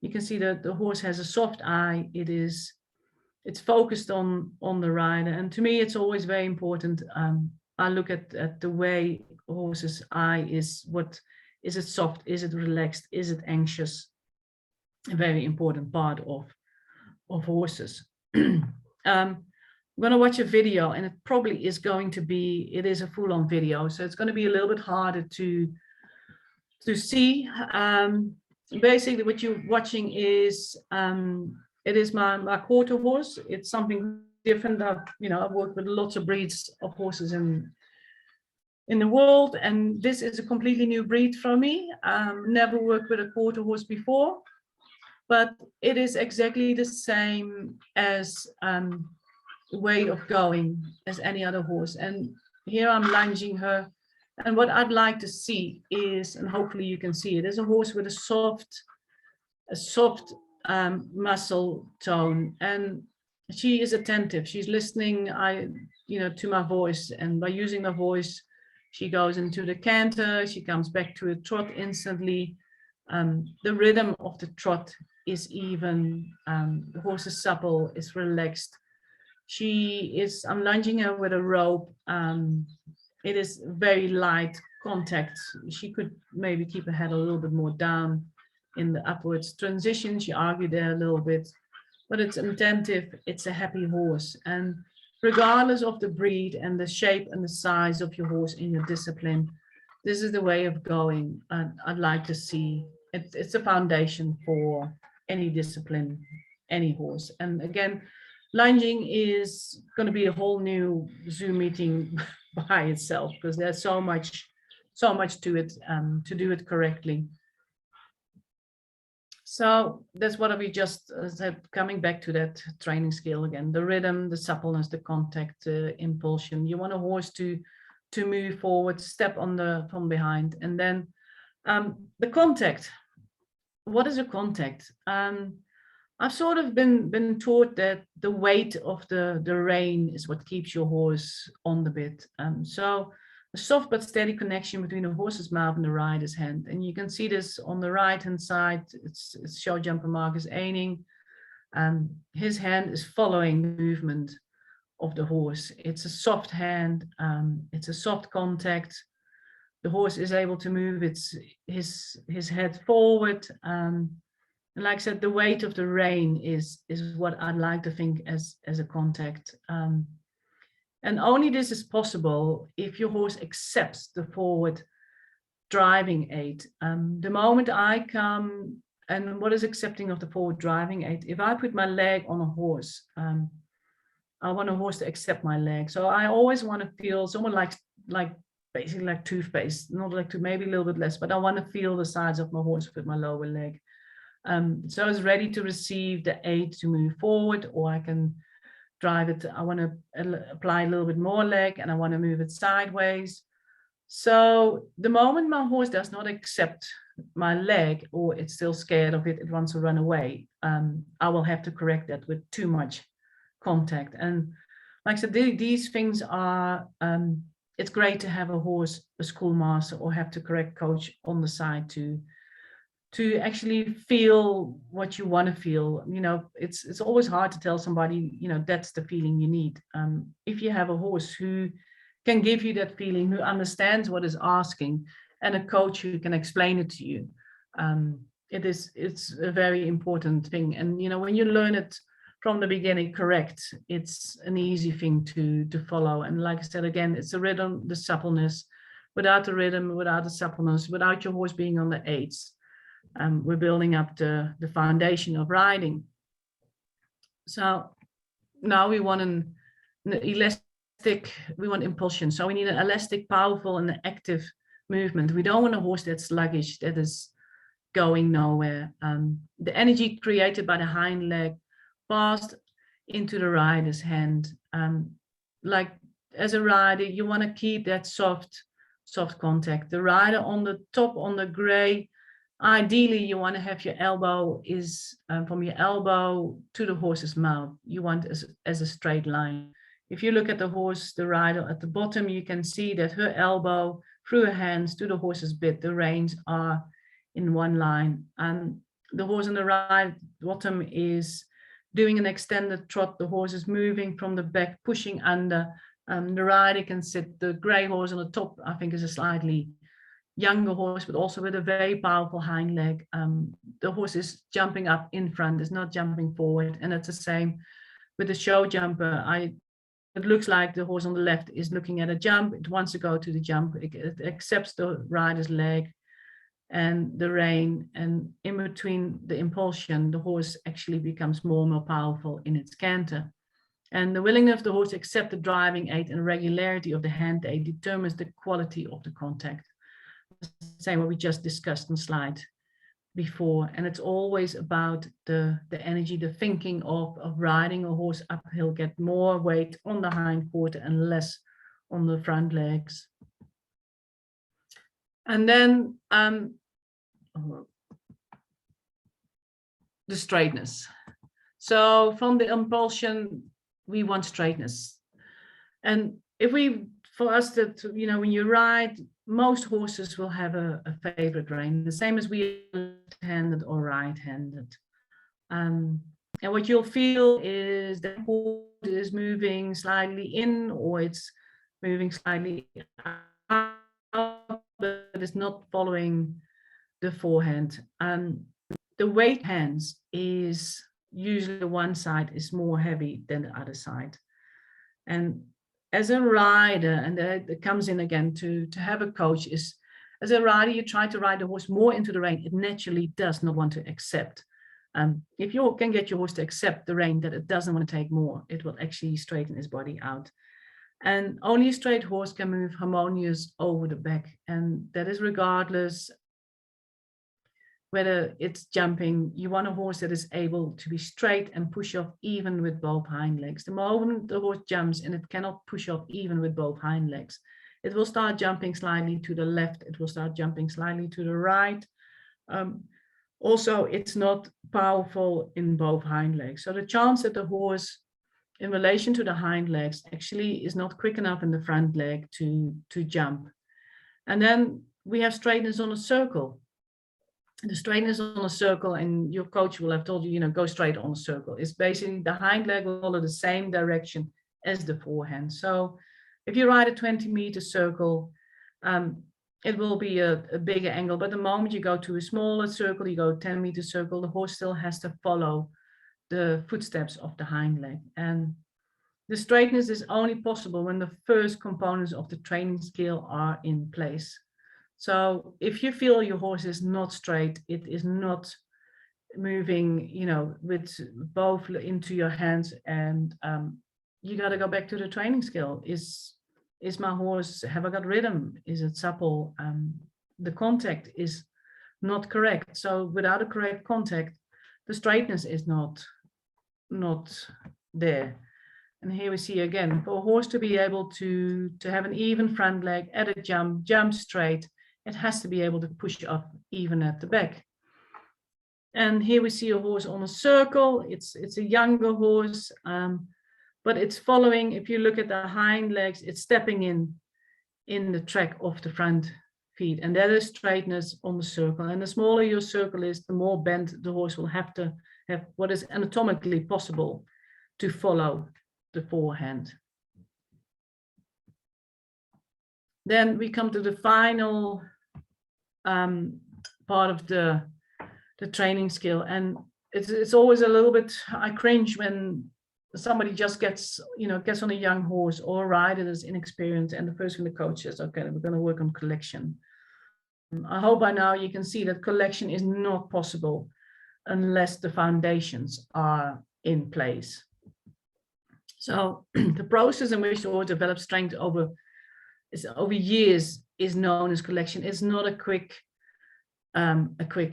you can see that the horse has a soft eye. It's focused on the rider. And to me, it's always very important. I look at the way a horse's eye is. What is it? Soft? Is it relaxed? Is it anxious? A very important part of horses. I'm going to watch a video, and it probably is going to be, it is a full-on video, so it's going to be a little bit harder to see. Basically what you're watching is, it is my quarter horse. It's something different. I've worked with lots of breeds of horses in the world, and this is a completely new breed for me. Never worked with a quarter horse before, but it is exactly the same as way of going as any other horse. And here I'm lunging her, and what I'd like to see is, and hopefully you can see it, is a horse with a soft muscle tone, and she is attentive. She's listening to my voice, and by using my voice, she goes into the canter, she comes back to a trot instantly. The rhythm of the trot is even, the horse is supple, is relaxed. I'm lunging her with a rope. It is very light contact. She could maybe keep her head a little bit more down in the upwards transition. She argued there a little bit, but it's attentive. It's a happy horse. And regardless of the breed and the shape and the size of your horse in your discipline, this is the way of going. I'd like to see. It's a foundation for any discipline, any horse. And again, lunging is going to be a whole new Zoom meeting by itself, because there's so much to it to do it correctly. So that's what we just said, coming back to that training skill again, the rhythm, the suppleness, the contact, impulsion. You want a horse to move forward, step on from behind. And then the contact. What is a contact? I've sort of been taught that the weight of the rein is what keeps your horse on the bit. So a soft but steady connection between the horse's mouth and the rider's hand. And you can see this on the right-hand side. It's show jumper Marcus Eining. His hand is following the movement of the horse. It's a soft hand. It's a soft contact. The horse is able to move his head forward. And like I said, the weight of the rein is what I'd like to think as a contact. And only this is possible if your horse accepts the forward driving aid. The moment I come, and what is accepting of the forward driving aid? If I put my leg on a horse, I want a horse to accept my leg. So I always want to feel someone like basically like toothpaste, not like maybe a little bit less, but I want to feel the sides of my horse with my lower leg. So it's ready to receive the aid to move forward, or I can drive it. I want to apply a little bit more leg and I want to move it sideways. So the moment my horse does not accept my leg, or it's still scared of it, it wants to run away, I will have to correct that with too much contact. And like I said, these things are, it's great to have a horse, a schoolmaster, or have to correct coach on the side to actually feel what you want to feel. You know, it's always hard to tell somebody, you know, that's the feeling you need. If you have a horse who can give you that feeling, who understands what is asking, and a coach who can explain it to you, it's a very important thing. And you know, when you learn it from the beginning correct, it's an easy thing to follow. And like I said, again, it's the rhythm, the suppleness. Without the rhythm, without the suppleness, without your horse being on the aids, we're building up the foundation of riding. So now we want an elastic, we want impulsion. So we need an elastic, powerful, and active movement. We don't want a horse that's sluggish, that is going nowhere. The energy created by the hind leg passed into the rider's hand. Like as a rider, you want to keep that soft contact. The rider on the top, on the gray, ideally you want to have your elbow is from your elbow to the horse's mouth. You want as a straight line. If you look at the horse, the rider at the bottom, you can see that her elbow through her hands to the horse's bit, the reins are in one line. And the horse on the right bottom is doing an extended trot. The horse is moving from the back, pushing under. The rider can sit. The gray horse on the top, I think, is a slightly younger horse, but also with a very powerful hind leg. The horse is jumping up in front, is not jumping forward. And it's the same with the show jumper. It looks like the horse on the left is looking at a jump. It wants to go to the jump. It accepts the rider's leg and the rein, and in between the impulsion, the horse actually becomes more and more powerful in its canter. And the willingness of the horse to accept the driving aid and regularity of the hand aid determines the quality of the contact. Same what we just discussed on slide before. And it's always about the energy, the thinking of riding a horse uphill, get more weight on the hind quarter and less on the front legs. And then the straightness. So from the impulsion, we want straightness. And for us that, you know, when you ride, most horses will have a favorite rein, the same as we left-handed or right-handed. And what you'll feel is the horse is moving slightly in, or it's moving slightly out, but it's not following the forehand. The weight hands is usually the one side is more heavy than the other side. And as a rider, and that comes in again to have a coach, is as a rider, you try to ride the horse more into the rein. It naturally does not want to accept. If you can get your horse to accept the rein that it doesn't want to take more, it will actually straighten its body out. And only a straight horse can move harmonious over the back. And that is regardless whether it's jumping. You want a horse that is able to be straight and push off even with both hind legs. The moment the horse jumps and it cannot push off even with both hind legs, it will start jumping slightly to the left. It will start jumping slightly to the right. Also, it's not powerful in both hind legs. So the chance that the horse in relation to the hind legs actually is not quick enough in the front leg to jump. And then we have straightness on a circle. The straightness on a circle, and your coach will have told you, go straight on a circle. It's basically the hind leg will follow the same direction as the forehand. So if you ride a 20-meter circle, it will be a bigger angle. But the moment you go to a smaller circle, you go 10-meter circle, the horse still has to follow the footsteps of the hind leg. And the straightness is only possible when the first components of the training scale are in place. So if you feel your horse is not straight, it is not moving, with both into your hands, and you got to go back to the training skill. Is my horse, have I got rhythm? Is it supple? The contact is not correct. So without a correct contact, the straightness is not there. And here we see again, for a horse to be able to have an even front leg at a jump straight, it has to be able to push up even at the back. And here we see a horse on a circle. It's a younger horse, but it's following. If you look at the hind legs, it's stepping in the track of the front feet, and that is straightness on the circle. And the smaller your circle is, the more bend the horse will have to have what is anatomically possible to follow the forehand. Then we come to the final part of the training skill, and it's always a little bit, I cringe when somebody just gets on a young horse or a rider that's inexperienced, and the first thing the coach says, okay, we're going to work on collection. I hope by now you can see that collection is not possible unless the foundations are in place. So the process in which the horse develops strength over years is known as collection. It's not a quick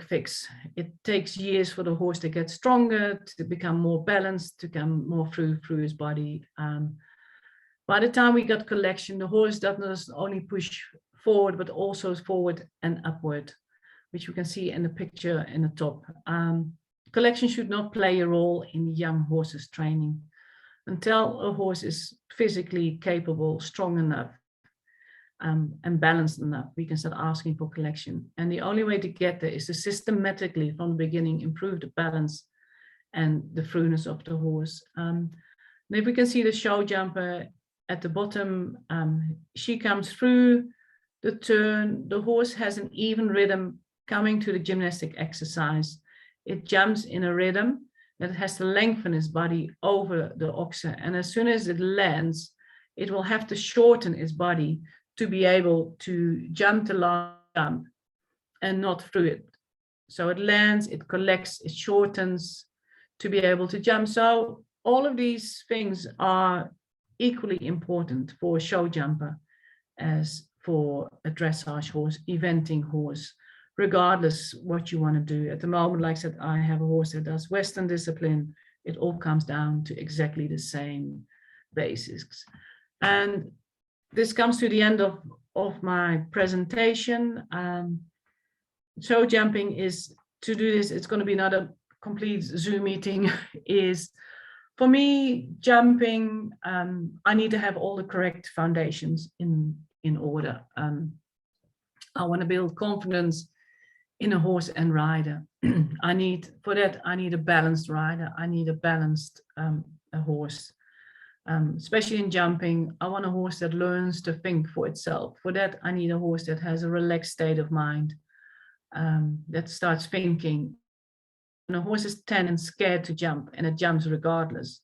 fix. It takes years for the horse to get stronger, to become more balanced, to come more through his body. By the time we got collection, the horse doesn't only push forward, but also forward and upward, which we can see in the picture in the top. Collection should not play a role in young horses training until a horse is physically capable, strong enough, and balanced enough. We can start asking for collection. And the only way to get there is to systematically, from the beginning, improve the balance and the throughness of the horse. And if we can see the show jumper at the bottom, she comes through the turn. The horse has an even rhythm coming to the gymnastic exercise. It jumps in a rhythm that has to lengthen its body over the oxer. And as soon as it lands, it will have to shorten its body to be able to jump the long jump and not through it. So it lands, it collects, it shortens to be able to jump. So all of these things are equally important for a show jumper as for a dressage horse, eventing horse, regardless what you want to do. At the moment, like I said, I have a horse that does Western discipline. It all comes down to exactly the same basics. And this comes to the end of my presentation. Show jumping is, to do this, it's going to be another complete Zoom meeting, is for me, jumping, I need to have all the correct foundations in order. I want to build confidence in a horse and rider. I need a balanced rider. I need a balanced a horse. Especially in jumping, I want a horse that learns to think for itself. For that, I need a horse that has a relaxed state of mind, that starts thinking. When a horse is 10 and scared to jump, and it jumps regardless,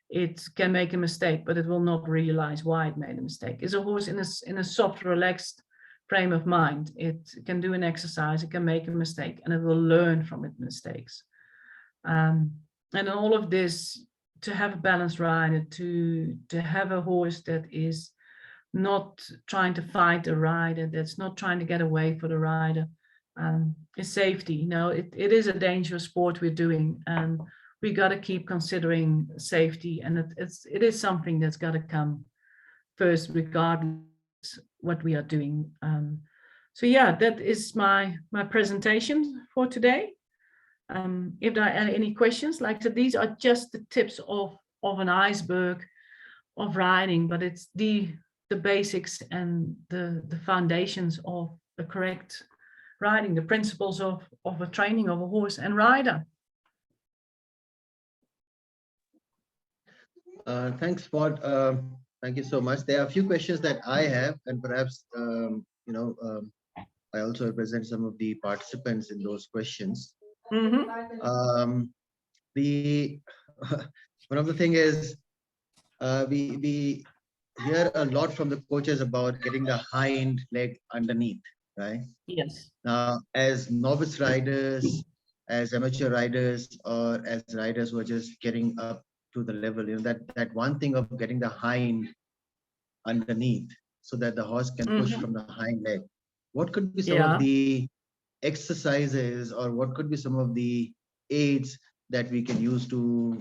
it can make a mistake, but it will not realize why it made a mistake. Is a horse in a soft, relaxed frame of mind, it can do an exercise, it can make a mistake, and it will learn from its mistakes. And in all of this, to have a balanced rider, to have a horse that is not trying to fight the rider, that's not trying to get away for the rider, is safety. You know, it is a dangerous sport we're doing, and we got to keep considering safety, and it is something that's got to come first, regardless what we are doing. So yeah, that is my presentation for today. If there are any questions, like I said, these are just the tips of an iceberg of riding, but it's the basics and the foundations of the correct riding, the principles of a training of a horse and rider. Thanks, Maud. Thank you so much. There are a few questions that I have, and perhaps I also represent some of the participants in those questions. Mm-hmm. One of the thing is we hear a lot from the coaches about getting the hind leg underneath, right? Yes. Now, as novice riders, as amateur riders, or as riders who are just getting up to the level, that one thing of getting the hind underneath so that the horse can push from the hind leg. What could be some of the exercises, or what could be some of the aids that we can use to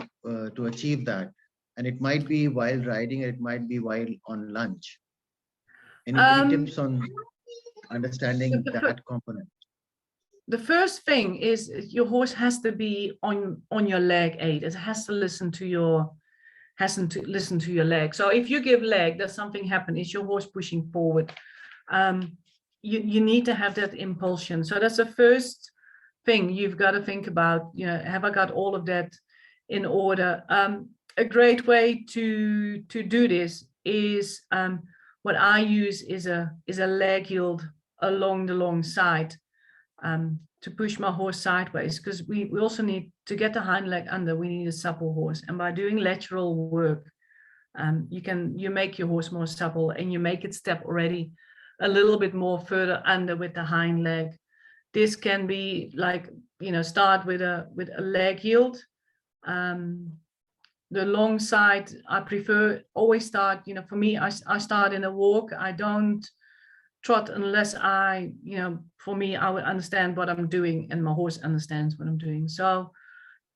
achieve that? And it might be while riding, it might be while on lunch. Any tips on understanding that component? The first thing is your horse has to be on your leg aid. It has to listen to your leg. So if you give leg, there's something happen. Is your horse pushing forward? You need to have that impulsion. So that's the first thing you've got to think about. You know, have I got all of that in order? A great way to do this is what I use is a leg yield along the long side to push my horse sideways, because we also need to get the hind leg under. We need a supple horse, and by doing lateral work, you make your horse more supple, and you make it step already a little bit more further under with the hind leg. This can be like, start with a leg yield. The long side, I prefer always start, for me, I start in a walk. I don't trot unless for me, I would understand what I'm doing and my horse understands what I'm doing. So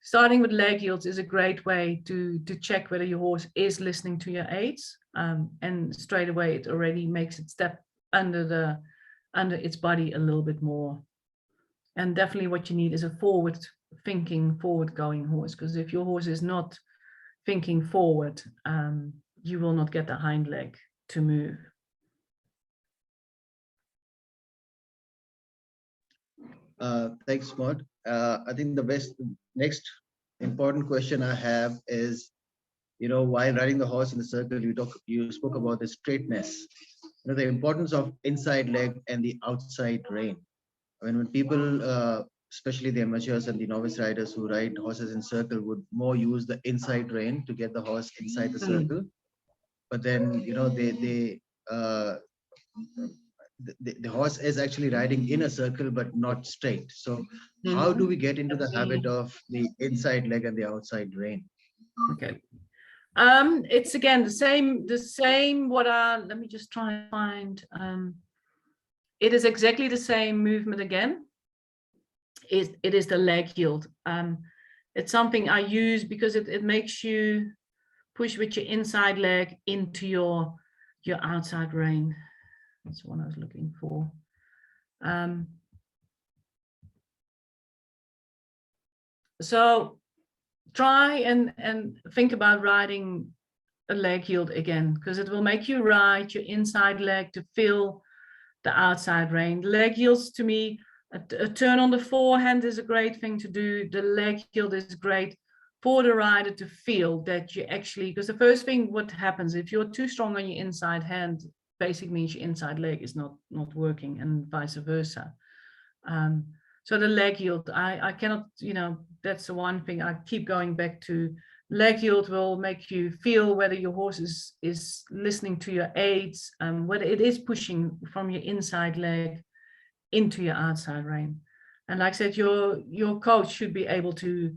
starting with leg yields is a great way to check whether your horse is listening to your aids, and straight away it already makes it step under its body a little bit more. And definitely what you need is a forward thinking, forward going horse, because if your horse is not thinking forward, you will not get the hind leg to move. Thanks, Maud. I think the next important question I have is, while riding the horse in the circle, you spoke about the straightness, the importance of inside leg and the outside rein. I mean, when people, especially the amateurs and the novice riders who ride horses in circle, would more use the inside rein to get the horse inside the circle. But then, the horse is actually riding in a circle, but not straight. So how do we get into the habit of the inside leg and the outside rein? Okay. It's again the same let me just try and find, it is exactly the same movement again. It is the leg yield. It's something I use because it makes you push with your inside leg into your outside rein. That's what I was looking for. So try and think about riding a leg yield again, because it will make you ride your inside leg to feel the outside rein. Leg yields to me A turn on the forehand is a great thing to do. The leg yield is great for the rider to feel that you actually, because the first thing what happens if you're too strong on your inside hand, basically means your inside leg is not working, and vice versa. So the leg yield, I cannot, that's the one thing I keep going back to. Leg yield will make you feel whether your horse is listening to your aids, whether it is pushing from your inside leg into your outside rein. And like I said, your coach should be able to,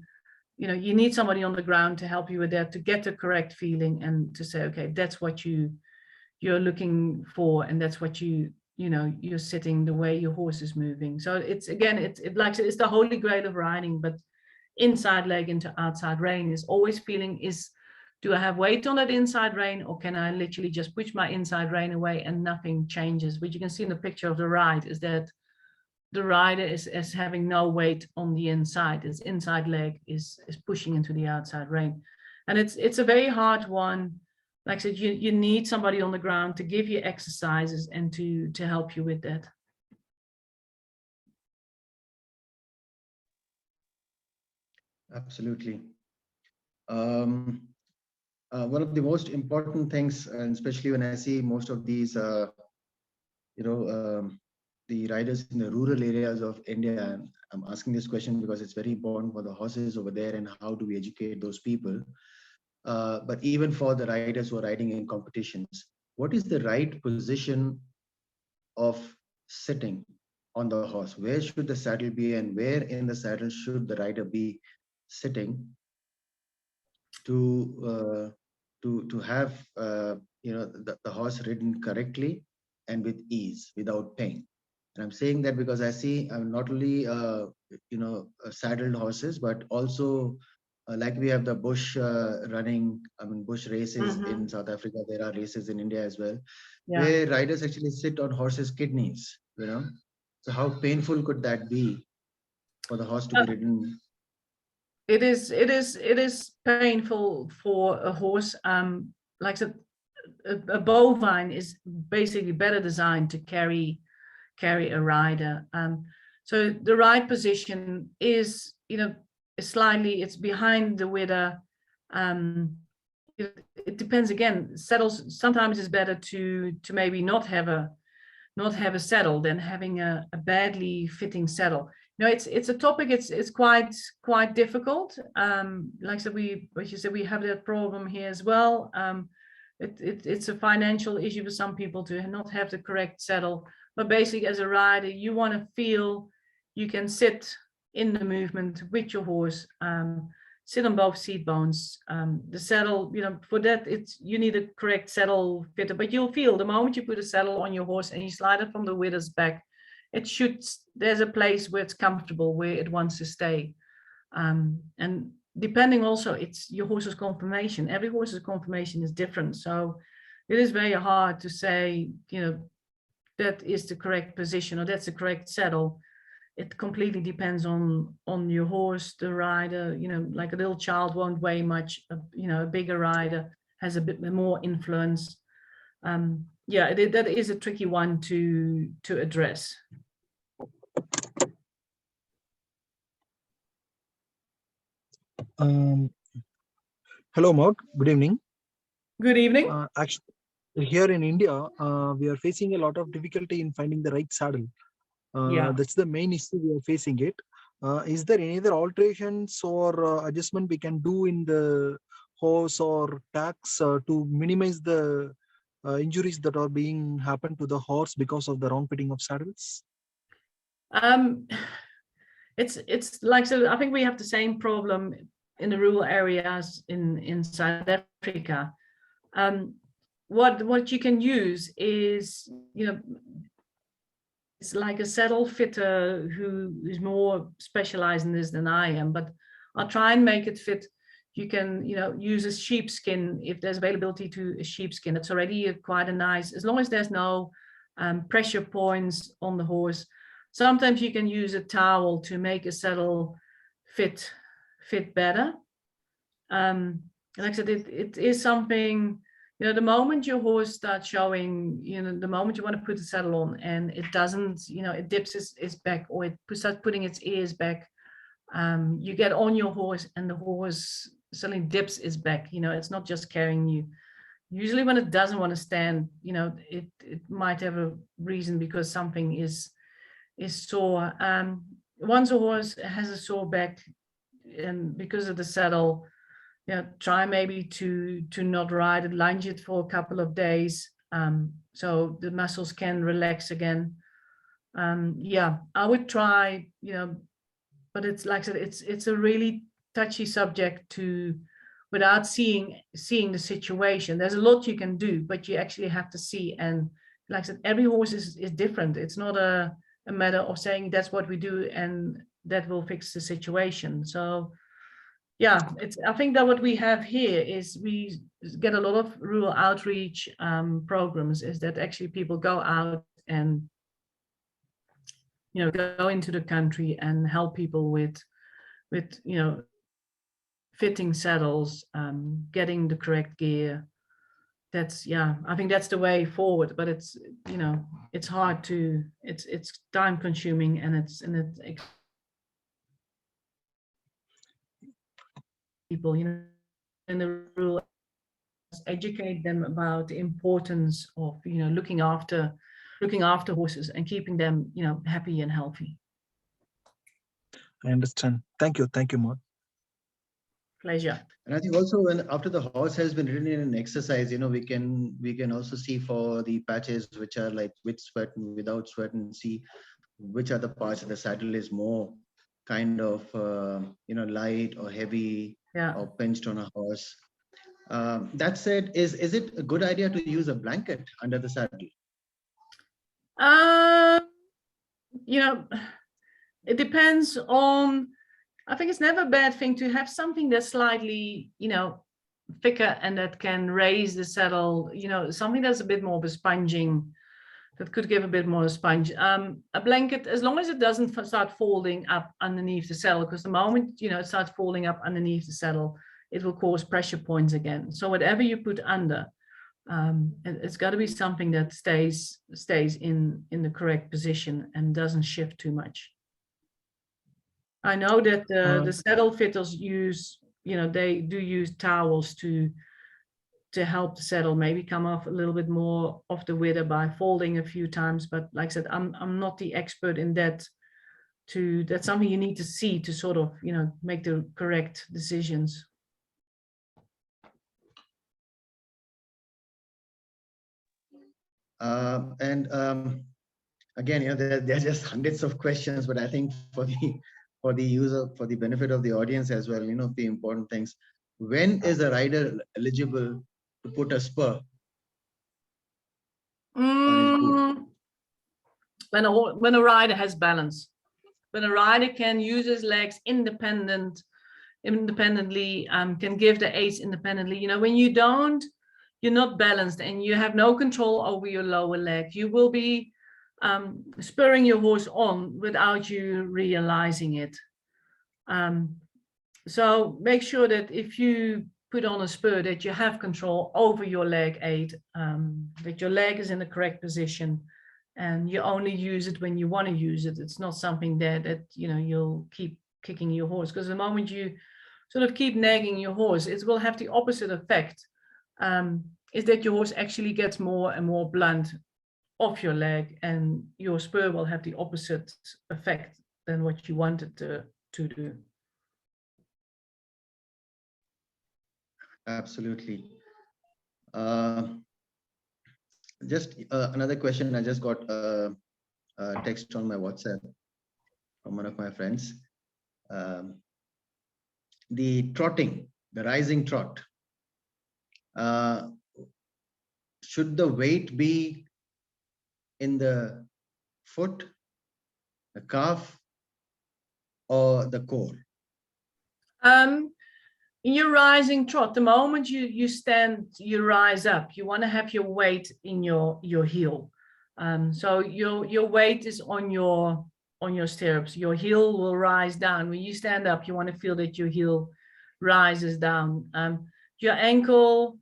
you need somebody on the ground to help you with that, to get the correct feeling and to say, okay, that's what you're looking for, and that's what you're sitting, the way your horse is moving. So it's, again, it's the holy grail of riding, but inside leg into outside rein is always feeling, do I have weight on that inside rein, or can I literally just push my inside rein away and nothing changes? What you can see in the picture of the ride is that the rider is having no weight on the inside. His inside leg is pushing into the outside rein. And it's a very hard one. Like I said, you need somebody on the ground to give you exercises and to help you with that. Absolutely. One of the most important things, and especially when I see most of these, the riders in the rural areas of India, I'm asking this question because it's very important for the horses over there, and how do we educate those people? But even for the riders who are riding in competitions, what is the right position of sitting on the horse? Where should the saddle be, and where in the saddle should the rider be sitting to have the horse ridden correctly and with ease, without pain? And I'm saying that because I see not only saddled horses, but also like we have the bush running, bush races in South Africa. There are races in India as well, where riders actually sit on horses' kidneys. So how painful could that be for the horse to be ridden? It is painful for a horse. Like I said, a bovine is basically better designed to carry a rider. So the right position is, slightly, it's behind the wither. It depends again. Saddles sometimes is better to maybe not have a saddle than having a badly fitting saddle. It's a topic. It's quite difficult. Like I said, we have that problem here as well. It's a financial issue for some people to not have the correct saddle. But basically, as a rider, you want to feel you can sit in the movement with your horse, sit on both seat bones. The saddle, for that, you need a correct saddle fitter. But you'll feel the moment you put a saddle on your horse and you slide it from the wither's back, there's a place where it's comfortable, where it wants to stay. And depending also, it's your horse's conformation. Every horse's conformation is different. So it is very hard to say, that is the correct position or that's the correct saddle. It completely depends on your horse, the rider. Like a little child won't weigh much. A bigger rider has a bit more influence. That is a tricky one to address. Hello, Mark. Good evening. Good evening. Actually, here in India, we are facing a lot of difficulty in finding the right saddle. That's the main issue we are facing it. Is there any other alterations or adjustment we can do in the horse or tacks to minimize the injuries that are being happened to the horse because of the wrong fitting of saddles? It's like, so I think we have the same problem in the rural areas in South Africa. What you can use is, it's like a saddle fitter who is more specialized in this than I am, but I'll try and make it fit. You can, use a sheepskin if there's availability to a sheepskin. It's already quite a nice, as long as there's no pressure points on the horse. Sometimes you can use a towel to make a saddle fit better. Like I said, it is something You know, the moment your horse starts showing, you know, the moment you want to put the saddle on and it doesn't, you know, it dips its back, or it starts putting its ears back, you get on your horse and the horse suddenly dips its back. You know, it's not just carrying you. Usually when it doesn't want to stand, you know, it might have a reason, because something is sore. Once a horse has a sore back and because of the saddle, you know, try maybe to not ride it, lunge it for a couple of days, so the muscles can relax again. Yeah, I would try, you know, but it's like I said, it's a really touchy subject to, without seeing the situation. There's a lot you can do, but you actually have to see. And like I said, every horse is different. It's not a matter of saying that's what we do and that will fix the situation. So yeah, I think that what we have here is we get a lot of rural outreach programs, is that actually people go out and, you know, go into the country and help people with you know, fitting saddles, getting the correct gear. That's, yeah, I think that's the way forward, but it's, you know, it's hard to, it's time consuming, and it's people, you know, in the rural, educate them about the importance of, you know, looking after horses and keeping them, you know, happy and healthy. I understand. Thank you, Maud. Pleasure. And I think also when after the horse has been ridden in an exercise, you know, we can also see for the patches which are like with sweat and without sweat, and see which other parts of the saddle is more kind of you know, light or heavy, yeah, or pinched on a horse. That said, is it a good idea to use a blanket under the saddle? You know, it depends on, I think it's never a bad thing to have something that's slightly, you know, thicker and that can raise the saddle, you know, something that's a bit more of a sponging, that could give a bit more sponge. A blanket, as long as it doesn't start folding up underneath the saddle, because the moment, you know, it starts folding up underneath the saddle, it will cause pressure points again. So whatever you put under, it's got to be something that stays in the correct position and doesn't shift too much. I know that the saddle fitters use, you know, they do use towels to help the saddle maybe come off a little bit more off the wither by folding a few times. But like I said, I'm not the expert in that. That's something you need to see to sort of, you know, make the correct decisions. Again, you know, there are just hundreds of questions, but I think for the user, for the benefit of the audience as well, you know, the important things. When is a rider eligible to put a spur on his boot? When a rider has balance, when a rider can use his legs independently, can give the aids independently. You know, when you're not balanced and you have no control over your lower leg, you will be spurring your horse on without you realizing it. So make sure that if you put on a spur, that you have control over your leg aid, that your leg is in the correct position, and you only use it when you want to use it. It's not something that you know, you'll keep kicking your horse, because the moment you sort of keep nagging your horse, it will have the opposite effect, is that your horse actually gets more and more blunt off your leg, and your spur will have the opposite effect than what you wanted to do. Absolutely. Just another question. I just got a text on my WhatsApp from one of my friends. The trotting, the rising trot, should the weight be in the foot, the calf, or the core? In your rising trot, the moment you stand, you rise up. You want to have your weight in your heel. So your weight is on your stirrups. Your heel will rise down. When you stand up, you want to feel that your heel rises down. Your ankle,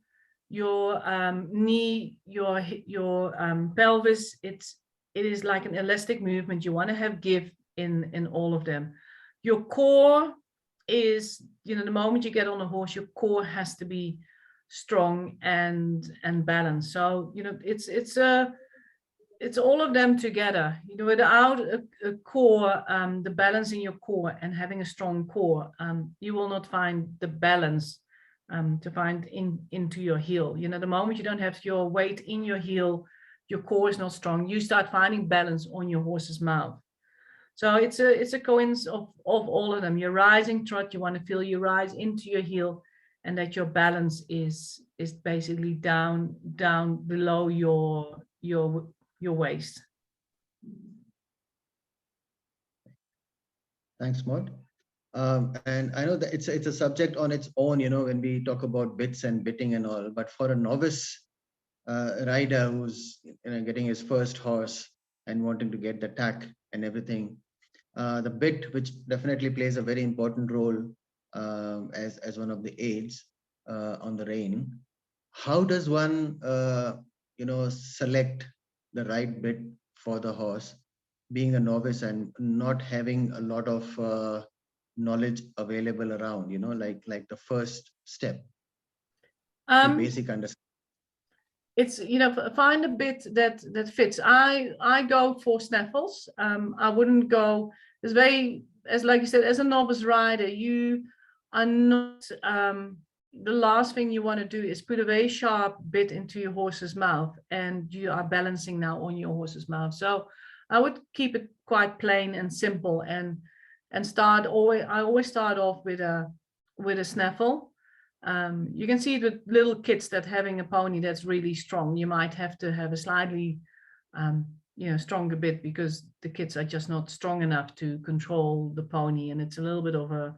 knee, your pelvis. It is like an elastic movement. You want to have give in all of them. Your core is, you know, the moment you get on a horse, your core has to be strong and balanced. So, you know, it's all of them together. You know, without a core, the balance in your core and having a strong core, you will not find the balance to find into your heel. You know, the moment you don't have your weight in your heel, your core is not strong, you start finding balance on your horse's mouth. So it's a coincidence of all of them. Your rising trot, you want to feel you rise into your heel, and that your balance is basically down below your waist. Thanks, Maud. And I know that it's a subject on its own, you know, when we talk about bits and bitting and all, but for a novice rider who's, you know, getting his first horse and wanting to get the tack and everything, the bit, which definitely plays a very important role as one of the aids on the rein. How does one, you know, select the right bit for the horse, being a novice and not having a lot of knowledge available around, you know, like the first step to basic understanding? It's, you know, find a bit that fits. I go for snaffles. I wouldn't go, it's very, as like you said, as a novice rider, you are not, the last thing you want to do is put a very sharp bit into your horse's mouth, and you are balancing now on your horse's mouth. So I would keep it quite plain and simple, and start always, I always start off with a snaffle. You can see it with little kids that having a pony that's really strong, you might have to have a slightly, you know, stronger bit, because the kids are just not strong enough to control the pony. And it's a little bit of a,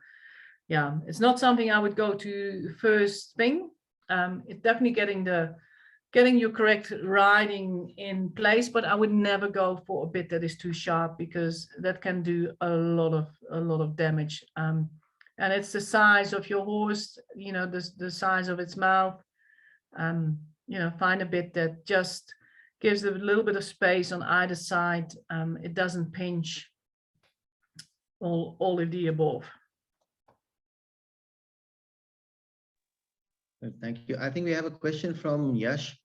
yeah, it's not something I would go to first thing. It's definitely getting your correct riding in place, but I would never go for a bit that is too sharp, because that can do a lot of damage. And it's the size of your horse, you know, the size of its mouth. You know, find a bit that just gives a little bit of space on either side. It doesn't pinch, all of the above. Thank you. I think we have a question from Yash.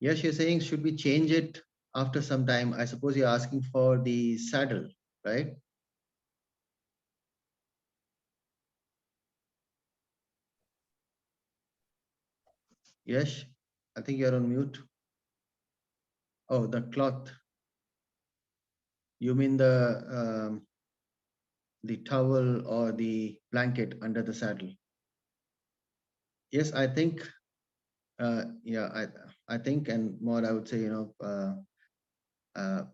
Yash, you're saying, should we change it after some time? I suppose you're asking for the saddle, right? Yes, I think you're on mute. Oh, the cloth. You mean the towel or the blanket under the saddle? Yes, I think. Yeah, I think, and more, I would say, you know,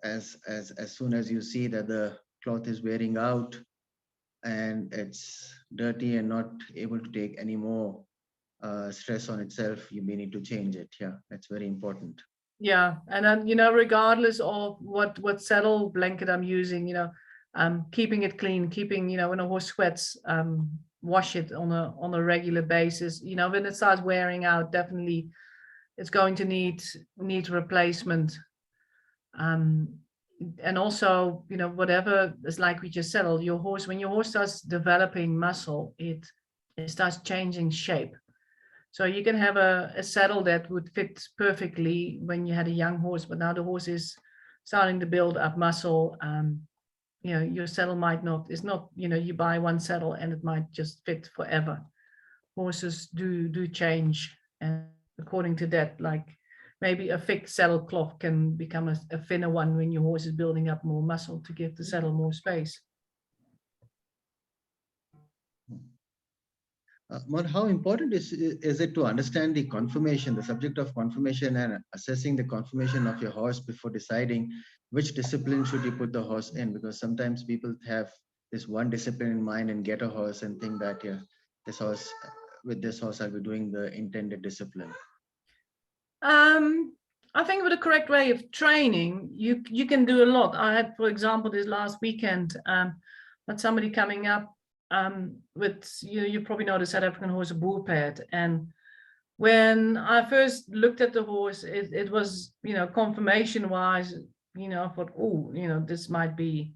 as soon as you see that the cloth is wearing out and it's dirty and not able to take any more stress on itself, you may need to change it. Yeah, that's very important. Yeah, and then, you know, regardless of what saddle blanket I'm using, you know, keeping it clean, keeping, you know, when a horse sweats, wash it on a regular basis. You know, when it starts wearing out, definitely it's going to need replacement. And also, you know, whatever is, like we just said, your horse, when your horse starts developing muscle, it starts changing shape. So you can have a saddle that would fit perfectly when you had a young horse, but now the horse is starting to build up muscle. You know, your saddle might not, it's not, you know, you buy one saddle and it might just fit forever. Horses do change, and according to that, like maybe a thick saddle cloth can become a thinner one when your horse is building up more muscle to give the saddle more space. How important is it to understand the conformation, the subject of conformation, and assessing the conformation of your horse before deciding which discipline should you put the horse in? Because sometimes people have this one discipline in mind and get a horse and think that, yeah, this horse, with this horse, I'll be doing the intended discipline. I think with the correct way of training, you can do a lot. I had, for example, this last weekend, had somebody coming up with, you probably know the South African horse, a bull pad, and when I first looked at the horse, it was, you know, confirmation wise, you know, I thought, oh, you know, this might be,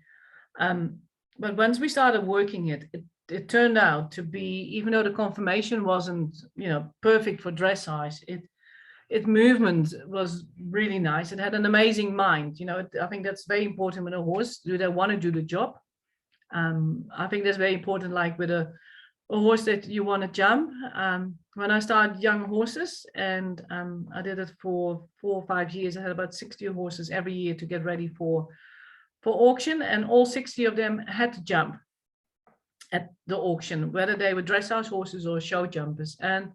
but once we started working it turned out to be, even though the confirmation wasn't, you know, perfect for dressage, its movement was really nice. It had an amazing mind, you know. I think that's very important with a horse. Do they want to do the job? I think that's very important, like with a horse that you want to jump. When I started young horses, and I did it for 4 or 5 years, I had about 60 horses every year to get ready for auction, and all 60 of them had to jump at the auction, whether they were dressage horses or show jumpers. And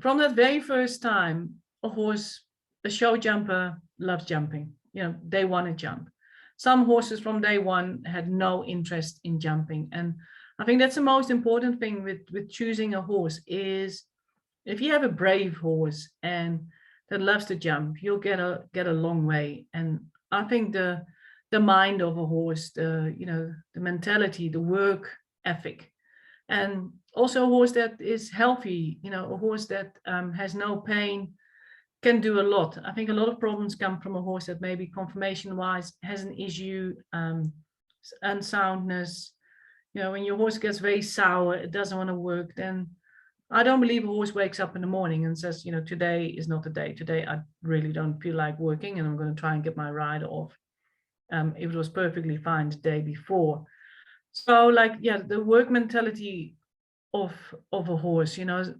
from that very first time, a show jumper loves jumping. You know, they want to jump. Some horses from day one had no interest in jumping. And I think that's the most important thing with choosing a horse is, if you have a brave horse and that loves to jump, you'll get a long way. And I think the mind of a horse, the mentality, the work ethic, and also a horse that is healthy, you know, a horse that has no pain, can do a lot. I think a lot of problems come from a horse that maybe conformation wise has an issue, unsoundness. You know, when your horse gets very sour, it doesn't want to work, then I don't believe a horse wakes up in the morning and says, you know, today is not the day. Today I really don't feel like working and I'm going to try and get my rider off. It was perfectly fine the day before. So, like, yeah, the work mentality of a horse, you know,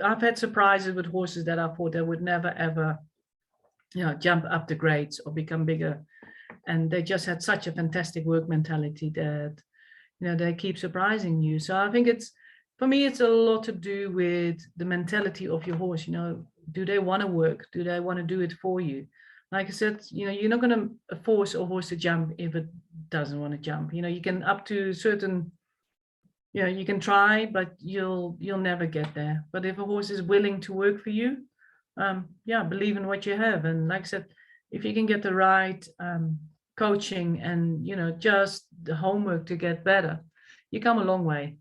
I've had surprises with horses that I thought they would never ever, you know, jump up the grades or become bigger, and they just had such a fantastic work mentality that, you know, they keep surprising you. So I think for me it's a lot to do with the mentality of your horse. You know, do they want to work? Do they want to do it for you? Like I said, you know, you're not going to force a horse to jump if it doesn't want to jump. You know, you can up to certain, you know, you can try, but you'll never get there. But if a horse is willing to work for you, yeah, believe in what you have. And like I said, if you can get the right coaching and, you know, just the homework to get better, you come a long way.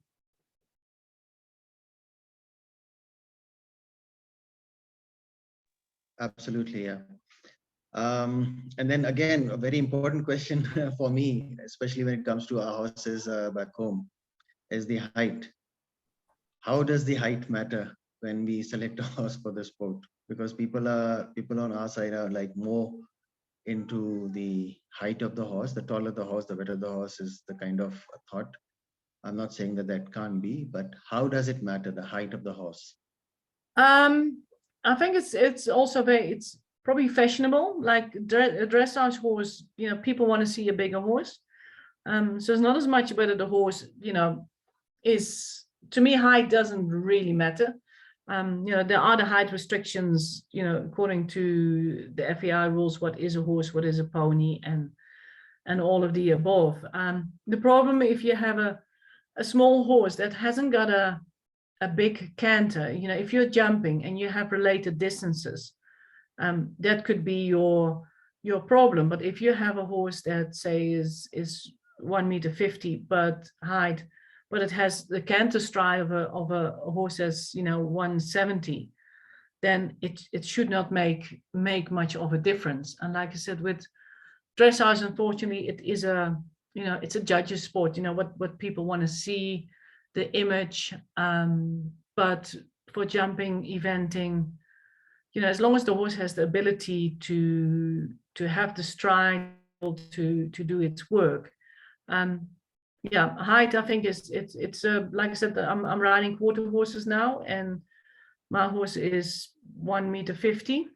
Absolutely, yeah. And then again, a very important question for me, especially when it comes to our horses back home, is the height. How does the height matter when we select a horse for the sport? Because people on our side are like more into the height of the horse. The taller the horse, the better the horse is the kind of thought. I'm not saying that can't be, but how does it matter, the height of the horse? I think it's also it's probably fashionable. Like a dressage horse, you know, people want to see a bigger horse. So it's not as much whether the horse, you know, is, to me, height doesn't really matter. You know, there are the height restrictions, you know, according to the FEI rules, what is a horse, what is a pony, and all of the above. The problem, if you have a small horse that hasn't got a big canter, you know, if you're jumping and you have related distances, that could be your problem. But if you have a horse that, say, is 1.50 meters but height, but it has the canter stride of a horse that's, you know, 170, then it should not make much of a difference. And like I said, with dressage, unfortunately, it is a, you know, it's a judge's sport. You know, what people want to see, the image. But for jumping, eventing, you know, as long as the horse has the ability to have the stride to do its work, yeah, height, I think it's like I said, I'm riding quarter horses now, and my horse is 1.50 meters,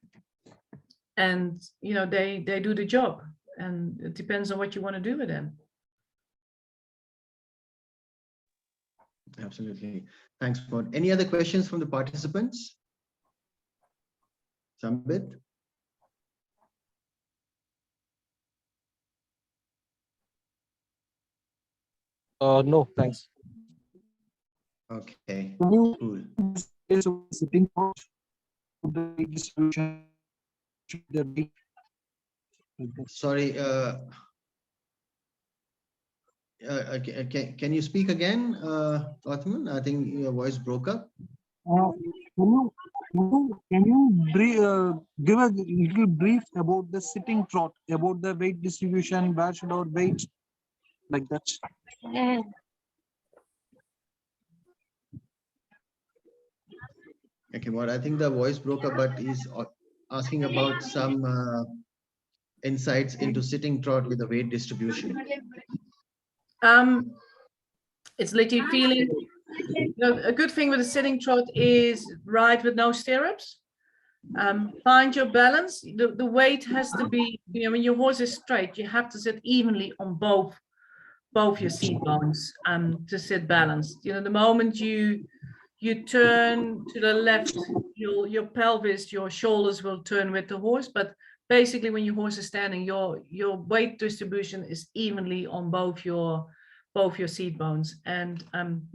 and you know, they do the job, and it depends on what you want to do with them. Absolutely. Thanks, Maud. Any other questions from the participants? Sambit? No, thanks. Okay, Cool. cool. Sorry, Can you speak again, Othman? I think your voice broke up. Can you give a little brief about the sitting trot, about the weight distribution, where should our weight, like that? Okay, well, I think the voice broke up, but he's asking about some insights into sitting trot with the weight distribution. It's literally feeling, a good thing with a sitting trot is ride with no stirrups. Find your balance. The weight has to be, when your horse is straight, you have to sit evenly on both your seat bones to sit balanced. The moment you turn to the left, your pelvis, your shoulders will turn with the horse, but basically when your horse is standing, your weight distribution is evenly on both your seat bones. And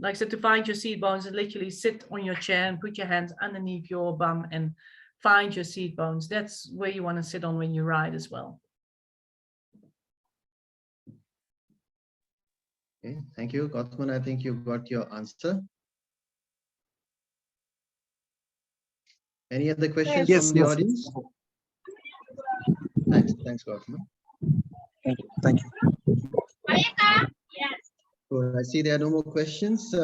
like I said, to find your seat bones, and literally sit on your chair and put your hands underneath your bum and find your seat bones. That's where you want to sit on when you ride as well. Okay, thank you, Othman. I think you got your answer. Any other questions from the audience? Yes. Thanks, Othman. Thank you. Cool. I see there are no more questions.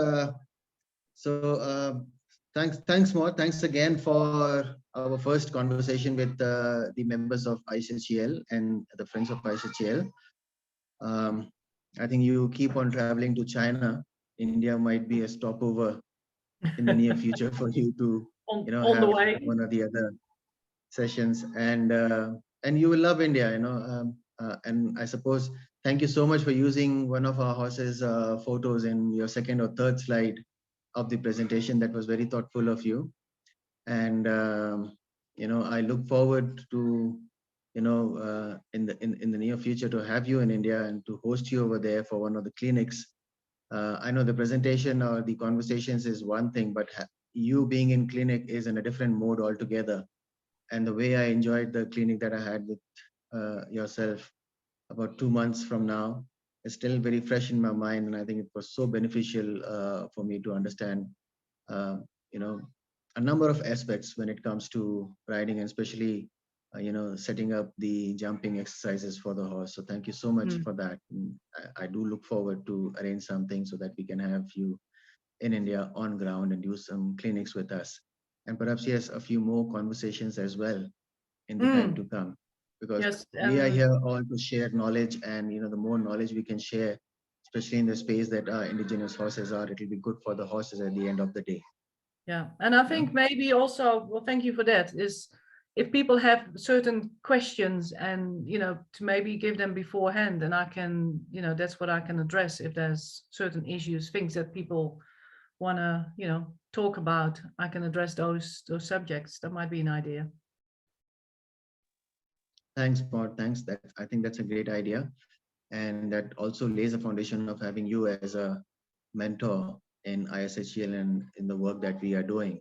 Thanks, Maud. Thanks again for our first conversation with the members of ISHEL and the friends of ISHEL. I think you keep on traveling to China. India might be a stopover in the near future for you to, have one or the other sessions, and you will love India, and I suppose. Thank you so much for using one of our horses' photos in your second or third slide of the presentation. That was very thoughtful of you. And, I look forward to, in the near future to have you in India and to host you over there for one of the clinics. I know the presentation or the conversations is one thing, but you being in clinic is in a different mode altogether. And the way I enjoyed the clinic that I had with yourself about 2 months from now is still very fresh in my mind, and I think it was so beneficial for me to understand, a number of aspects when it comes to riding, and especially, setting up the jumping exercises for the horse. So thank you so much for that. I do look forward to arrange something so that we can have you in India on ground and do some clinics with us, and perhaps yes, a few more conversations as well in the time to come. Because we are here all to share knowledge, and the more knowledge we can share, especially in the space that our indigenous horses are, it will be good for the horses at the end of the day. Yeah, and I think maybe also, well, thank you for that, is if people have certain questions and, to maybe give them beforehand, and I can, that's what I can address. If there's certain issues, things that people want to, talk about, I can address those subjects. That might be an idea. Thanks, Maud. Thanks. I think that's a great idea. And that also lays a foundation of having you as a mentor in ISHEL and in the work that we are doing.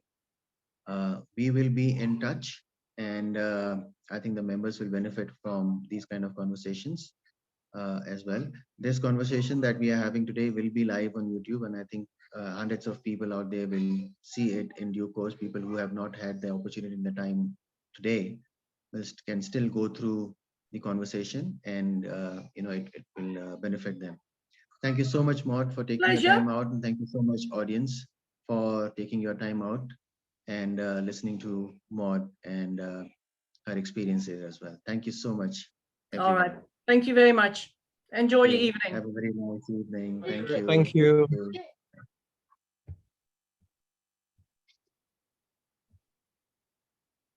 We will be in touch, and I think the members will benefit from these kind of conversations as well. This conversation that we are having today will be live on YouTube, and I think hundreds of people out there will see it in due course. People who have not had the opportunity in the time today can still go through the conversation, and it will benefit them. Thank you so much, Maud, for taking your time out, and thank you so much, audience, for taking your time out and listening to Maud and her experiences as well. Thank you so much, everyone. All right. Thank you very much. Enjoy your evening. Have a very nice evening. Thank you. Thank you.